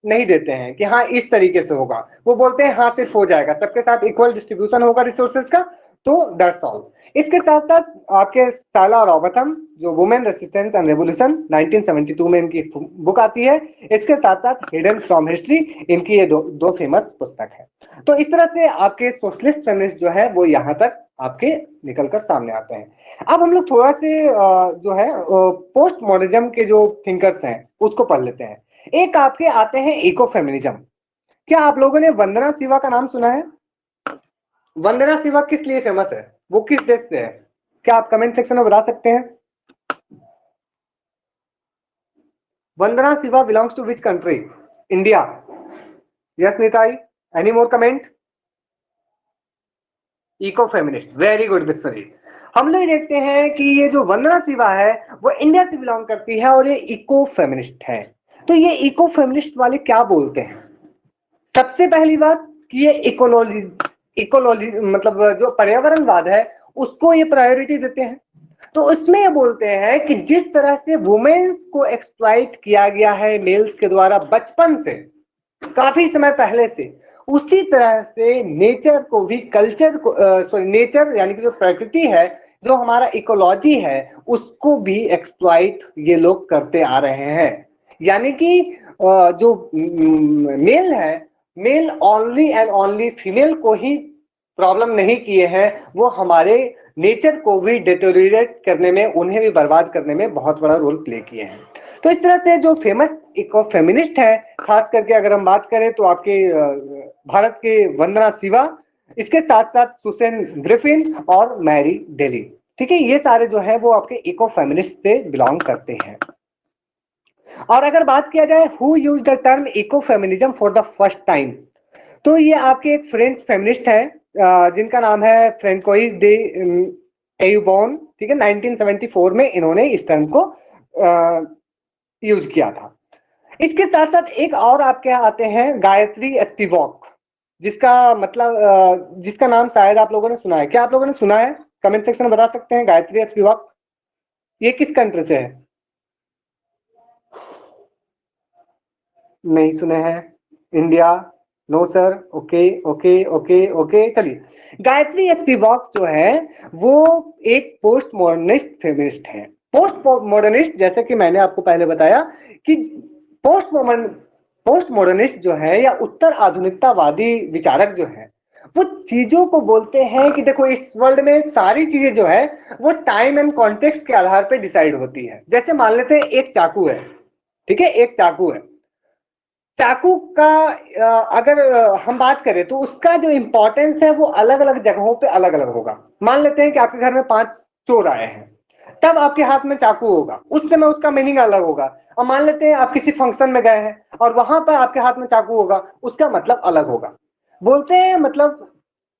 नहीं देते हैं कि हाँ इस तरीके से होगा, वो बोलते हैं हाँ सिर्फ हो जाएगा, सबके साथ इक्वल डिस्ट्रीब्यूशन होगा रिसोर्सेज का, तो दैट्स ऑल। इसके साथ साथ आपके साला रॉबर्थम जो वुमेन रेसिस्टेंस एंड रेवोल्यूशन 1972 में इनकी बुक आती है, इसके साथ साथ हिडन फ्रॉम हिस्ट्री, इनकी ये दो फेमस पुस्तक है। तो इस तरह से आपके सोशलिस्ट फेमिनिस्ट जो है वो यहाँ तक आपके निकलकर सामने आते हैं। अब हम लोग थोड़ा से जो है पोस्ट मॉडर्निज्म के जो थिंकर्स हैं उसको पढ़ लेते हैं। एक आपके आते हैं इको फेमिनिज्म। क्या आप लोगों ने वंदना शिवा का नाम सुना है? वंदना शिवा किस लिए फेमस है, वो किस देश से है? क्या आप कमेंट सेक्शन में बता सकते हैं? Vandana Shiva belongs to which country? India. Yes Nitai, any more comment? Eco feminist, very good Vishwajit. हम लोग देखते हैं कि ये जो वंदना शिवा है वो इंडिया से बिलोंग करती है और ये इको फेमिनिस्ट है। तो ये इको फेमिनिस्ट वाले क्या बोलते हैं? सबसे पहली बात कि ये इकोलॉजी मतलब जो पर्यावरणवाद है उसको ये प्रायोरिटी देते हैं। तो उसमें ये बोलते हैं कि जिस तरह से वुमेन्स को एक्सप्लॉइट किया गया है मेल्स के द्वारा बचपन से, काफी समय पहले से, उसी तरह से नेचर को भी, कल्चर को सॉरी नेचर यानी कि जो प्रकृति है, जो हमारा इकोलॉजी है, उसको भी एक्सप्लॉइट ये लोग करते आ रहे हैं। यानी कि जो मेल है, male only and only female को ही प्रॉब्लम नहीं किए हैं, वो हमारे नेचर को भी डिटोरिएट करने में, उन्हें भी बर्बाद करने में बहुत बड़ा रोल प्ले किए हैं। तो इस तरह से जो फेमस इको फेमिनिस्ट है, खास करके अगर हम बात करें तो आपके भारत के वंदना शिवा, इसके साथ साथ सुसेन ग्रिफिन और मैरी डेली, ठीक है, ये सारे जो है वो आपके इको फेमिनिस्ट से बिलोंग करते हैं। और अगर बात किया जाए who use the term eco feminism for the first time, तो ये आपके एक फ्रेंच फेमिनिस्ट है जिनका नाम है फ्रेंकोइस डे एयुबॉन, ठीक है, 1974 में इन्होंने इस टर्म को यूज किया था। इसके साथ साथ एक और आपके यहाँ आते हैं गायत्री स्पिवॉक, जिसका मतलब जिसका नाम शायद आप लोगों ने सुना है। क्या आप लोगों ने सुना है? कमेंट सेक्शन में बता सकते हैं गायत्री स्पिवॉक ये किस कंट्री से है? नहीं सुने हैं? India? No sir. Okay okay okay okay, चलिए। गायत्री स्पिवॉक जो है वो एक पोस्ट मॉडर्निस्ट फेमिनिस्ट है। पोस्ट मॉडर्निस्ट, जैसे कि मैंने आपको पहले बताया कि पोस्ट मॉडर्निस्ट जो है या उत्तर आधुनिकतावादी विचारक जो है, वो चीजों को बोलते हैं कि देखो इस वर्ल्ड में सारी चीजें जो है वो टाइम एंड कॉन्टेक्स्ट के आधार पर डिसाइड होती है। जैसे मान लेते हैं एक चाकू है, ठीक है, एक चाकू है। चाकू का अगर हम बात करें तो उसका जो इंपॉर्टेंस है वो अलग अलग जगहों पे अलग अलग होगा। मान लेते हैं कि आपके घर में 5 चोर आए हैं, तब आपके हाथ में चाकू होगा, उस समय उसका मीनिंग अलग होगा। और मान लेते हैं आप किसी फंक्शन में गए हैं और वहां पर आपके हाथ में चाकू होगा, उसका मतलब अलग होगा। बोलते हैं मतलब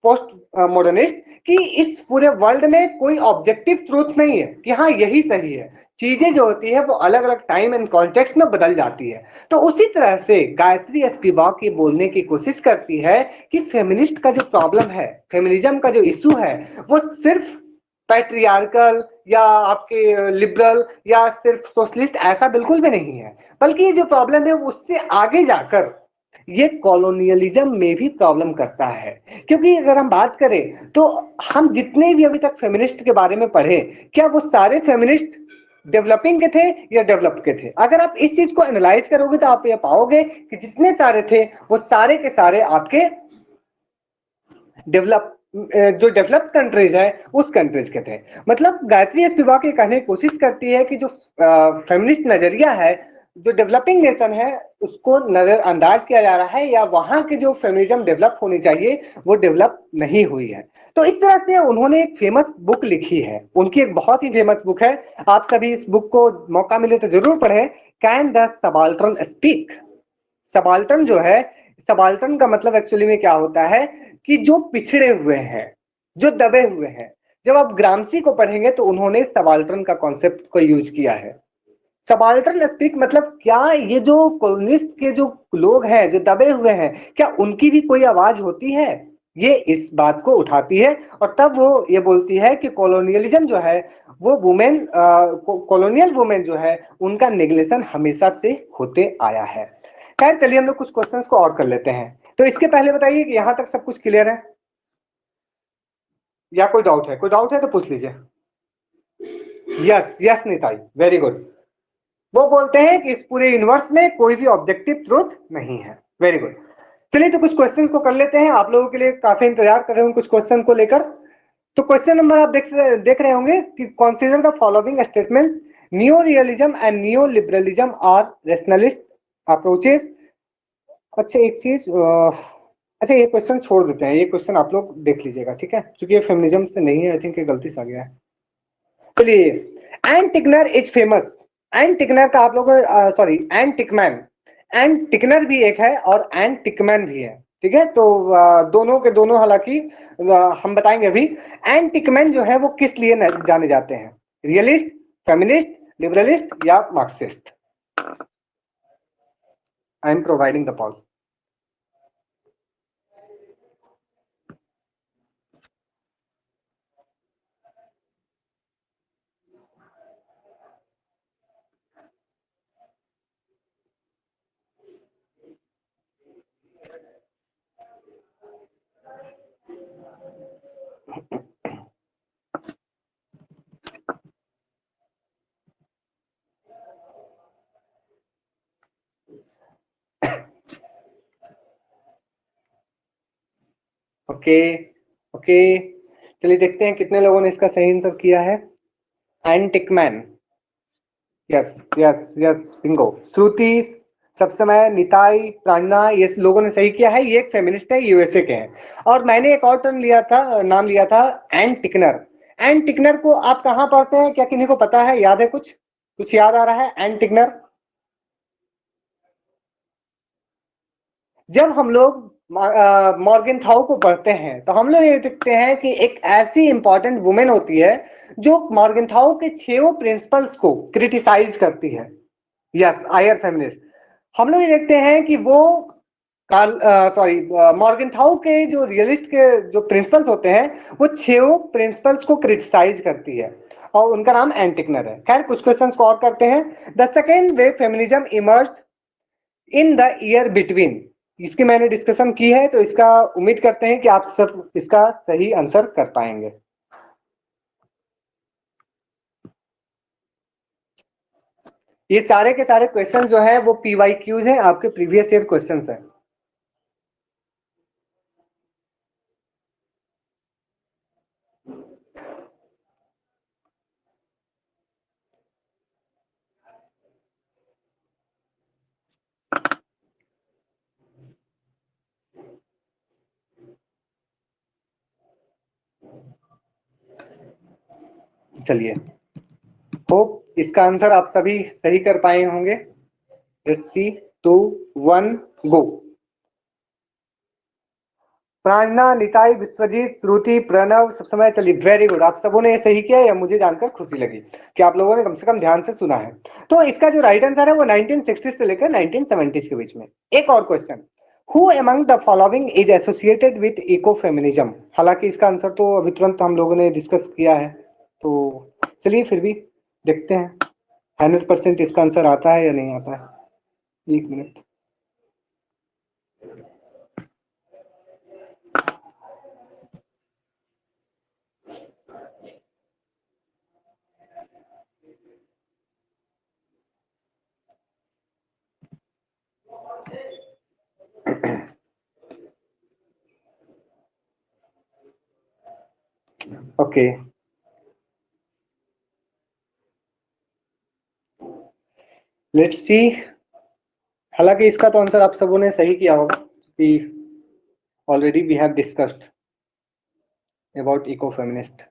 पोस्ट मॉडर्निस्ट कि इस पूरे वर्ल्ड में कोई ऑब्जेक्टिव ट्रूथ नहीं है कि हाँ यही सही है। चीजें जो होती है वो अलग अलग टाइम एंड कॉन्टेक्स्ट में बदल जाती है। तो उसी तरह से गायत्री स्पिवाक ये बोलने की कोशिश करती है कि फेमिनिस्ट का जो प्रॉब्लम है, फेमिनिज्म का जो इशू है, वो सिर्फ पैट्रियार्कल या आपके लिबरल या सिर्फ सोशलिस्ट ऐसा बिल्कुल भी नहीं है, बल्कि ये जो प्रॉब्लम है उससे आगे जाकर ये कॉलोनियलिज्म में भी प्रॉब्लम करता है। क्योंकि अगर हम बात करें तो हम जितने भी अभी तक फेमिनिस्ट के बारे में पढ़े, क्या वो सारे फेमिनिस्ट डेवलपिंग के थे या डेवलप के थे? अगर आप इस चीज को एनालाइज करोगे तो आप ये पाओगे कि जितने सारे थे वो सारे के सारे आपके डेवलप जो डेवलप्ड कंट्रीज है उस कंट्रीज के थे। मतलब गायत्री स्पिवाक ये कहने की कोशिश करती है कि जो फेमिनिस्ट नजरिया है, जो डेवलपिंग नेशन है उसको नजरअंदाज किया जा रहा है, या वहां की जो फेमिनिज्म डेवलप होनी चाहिए वो डेवलप नहीं हुई है। तो इस तरह से उन्होंने एक फेमस बुक लिखी है, उनकी एक बहुत ही फेमस बुक है। आप सभी इस बुक को मौका मिले तो जरूर पढ़ें, can the subaltern speak. Subaltern जो है, सबाल्टर्न का मतलब एक्चुअली में क्या होता है कि जो पिछड़े हुए हैं, जो दबे हुए हैं। जब आप ग्रामसी को पढ़ेंगे तो उन्होंने सबाल्टर्न का कॉन्सेप्ट को यूज किया है। सबाल्टर्न स्पीक मतलब क्या ये जो कॉलोनिस्ट के जो लोग हैं जो दबे हुए हैं, क्या उनकी भी कोई आवाज होती है? ये इस बात को उठाती है और तब वो ये बोलती है कि कॉलोनियलिज्म जो है वो वुमेन, कॉलोनियल वुमेन जो है उनका नेग्लेक्शन हमेशा से होते आया है। खैर चलिए हम लोग कुछ क्वेश्चंस को और कर लेते हैं। तो इसके पहले बताइए कि यहां तक सब कुछ क्लियर है या कोई डाउट है? कोई डाउट है तो पूछ लीजिए। Yes yes Nitai, very good. वो बोलते हैं कि इस पूरे यूनिवर्स में कोई भी ऑब्जेक्टिव ट्रूथ नहीं है। Very good. चलिए तो कुछ क्वेश्चंस को कर लेते हैं, आप लोगों के लिए काफी इंतजार कर रहे हूँ कुछ क्वेश्चन को लेकर। तो क्वेश्चन नंबर आप देख रहे होंगे कि consider the following statements, new realism and new liberalism are rationalist approaches. अच्छा एक चीज, अच्छा ये क्वेश्चन छोड़ देते हैं, ये क्वेश्चन आप लोग देख लीजिएगा, ठीक है, क्योंकि ये फेमिनिज्म से नहीं है, आई थिंक ये गलती से आ गया है। चलिए, and Tickner is famous. And Tickner का आप लोग, सॉरी एंड टिकमैन, एंड टिकनर भी एक है और एंड टिकमैन भी है, ठीक है। तो दोनों के दोनों हालांकि हम बताएंगे अभी। एंड टिकमैन जो है वो किस लिए जाने जाते हैं? रियलिस्ट, फेमिनिस्ट, लिबरलिस्ट या Marxist? I am providing the Paul. Okay okay, चलिए देखते हैं कितने लोगों ने इसका सही आंसर किया है। And Tikman, yes yes yes, bingo. Shruti, Saptamay, Nitai, Pranjana, ये लोगों ने सही किया है। ये एक फेमिनिस्ट है, यूएसए के हैं। और मैंने एक और टर्म लिया था, नाम लिया था एंड टिकनर। एंड टिकनर को आप कहां पढ़ते हैं? क्या किन्हीं को पता है, याद है कुछ? कुछ याद आ रहा है एंड टिकनर? जब हम लोग मॉर्गन थाउ को पढ़ते हैं तो हम लोग ये देखते हैं कि एक ऐसी इंपॉर्टेंट वुमेन होती है जो मॉर्गन थाउ के 6 प्रिंसिपल्स को क्रिटिसाइज करती है। यस, आयर फेमिनिस्ट। हम लोग ये देखते हैं कि वो कार्ल, सॉरी, मॉर्गन थाउ के जो रियलिस्ट के जो प्रिंसिपल्स होते हैं वो 6 प्रिंसिपल्स को क्रिटिसाइज करती है और उनका नाम एंटिकनर है। खैर कुछ क्वेश्चंस को और करते हैं। The second way feminism emerge in the year between, इसकी मैंने डिस्कशन की है, तो इसका उम्मीद करते हैं कि आप सब इसका सही आंसर कर पाएंगे। ये सारे के सारे क्वेश्चन जो है वो पीवाई क्यूज हैं, आपके प्रीवियस ईयर क्वेश्चन हैं। चलिए, होप इसका आंसर आप सभी सही कर पाए होंगे। लेट्स सी, 2 1 गो। प्रार्थना, निताई, विश्वजीत, श्रुति, प्रणव, सब समय। चलिए वेरी गुड, आप सबों ने ये सही किया, या मुझे जानकर खुशी लगी कि आप लोगों ने कम से कम ध्यान से सुना है। तो इसका जो राइट आंसर है वो 1960 से लेकर 1970 के बीच में। एक और question, who among the following is associated with eco feminism? हालांकि इसका आंसर तो अभी तुरंत हम लोगों ने डिस्कस किया है, तो चलिए फिर भी देखते हैं 100% इसका आंसर आता है या नहीं आता है। एक मिनट। ओके, लेट्स सी। हालांकि इसका तो आंसर आप सबों ने सही किया होगा कि already we have discussed about eco feminist.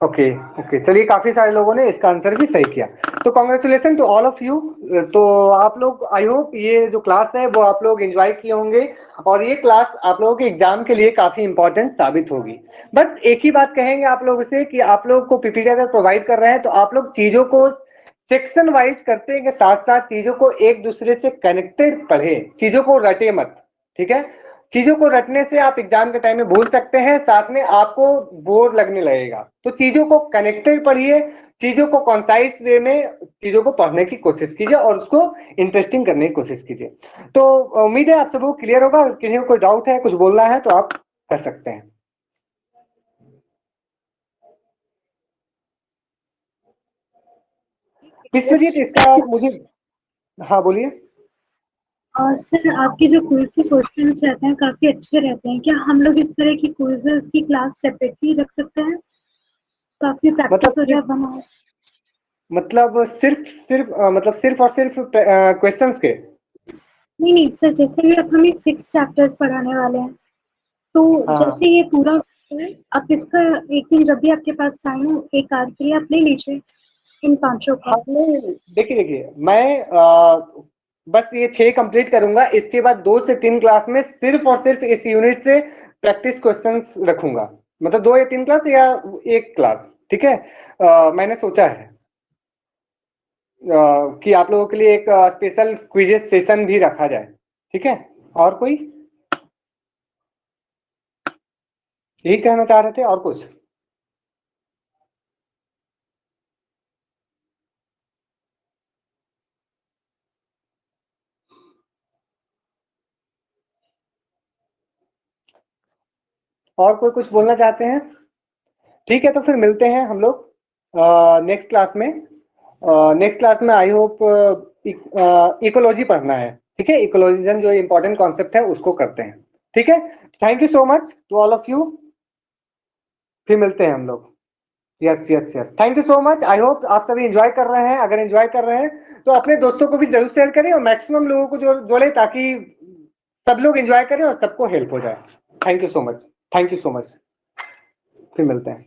Okay okay, चलिए काफी सारे लोगों ने इसका आंसर भी सही किया, तो congratulation to all of you. तो आप लोग, आई होप ये जो क्लास है वो आप लोग एंजॉय किए होंगे, और ये क्लास आप लोगों के एग्जाम के लिए काफी इंपॉर्टेंट साबित होगी। बस एक ही बात कहेंगे आप लोगों से कि आप लोग को पीपीटी अगर प्रोवाइड कर रहे हैं तो आप लोग चीजों को सेक्शन वाइज करते के साथ साथ चीजों को एक दूसरे से कनेक्टेड पढ़े, चीजों को रटे मत, ठीक है। चीजों को रटने से आप एग्जाम के टाइम में भूल सकते हैं, साथ में आपको बोर लगने लगेगा। तो चीजों को कनेक्टेड पढ़िए, चीजों को कॉन्साइज वे में चीजों को पढ़ने की कोशिश कीजिए और उसको इंटरेस्टिंग करने की कोशिश कीजिए। तो उम्मीद है आप सबको क्लियर होगा। अगर किसी को कोई डाउट है, कुछ बोलना है तो आप कर सकते हैं। विश्वजीत, इसका मुझे, हाँ बोलिए। और सर आपके जो क्विज के क्वेश्चंस रहते हैं काफी अच्छे रहते हैं, क्या हम लोग इस तरह की क्विजेस की क्लास सेपरेटली रख सकते हैं? काफी मतलब प्रैक्टिस हो जाए बनाओ। मतलब सिर्फ और सिर्फ क्वेश्चंस के। नहीं नहीं सर, जैसे भी अब हमें 6 चैप्टर्स पढ़ाने वाले हैं, तो हाँ जैसे ये पूरा है, आप इसका एक दिन जब भी आपके पास टाइम हो एक आध के लिए आप ले लीजिए इन पांचों का। हाँ, नहीं देखिए देखिए, मैं बस ये 6 कंप्लीट करूंगा, इसके बाद 2 से 3 क्लास में सिर्फ और सिर्फ इस यूनिट से प्रैक्टिस क्वेश्चंस रखूंगा। मतलब 2 या 3 क्लास या एक क्लास, ठीक है। मैंने सोचा है कि आप लोगों के लिए एक स्पेशल क्विजेस सेशन भी रखा जाए, ठीक है। और कोई यही कहना चाह रहे थे और कुछ? और कोई कुछ बोलना चाहते हैं? ठीक है, तो फिर मिलते हैं हम लोग नेक्स्ट क्लास में। नेक्स्ट क्लास में आई होप इकोलॉजी पढ़ना है, ठीक है। इकोलॉजिज्म जो इंपॉर्टेंट कॉन्सेप्ट है उसको करते हैं, ठीक है। Thank you so much to all of you. फिर मिलते हैं हम लोग। Yes yes yes, thank you so much. I hope आप सभी एंजॉय कर रहे हैं। अगर एंजॉय कर रहे हैं तो अपने दोस्तों को भी जरूर शेयर करें और मैक्सिमम लोगों को जोड़े, ताकि सब लोग एंजॉय करें और सबको हेल्प हो जाए। Thank you so much, thank you so much. फिर मिलते हैं।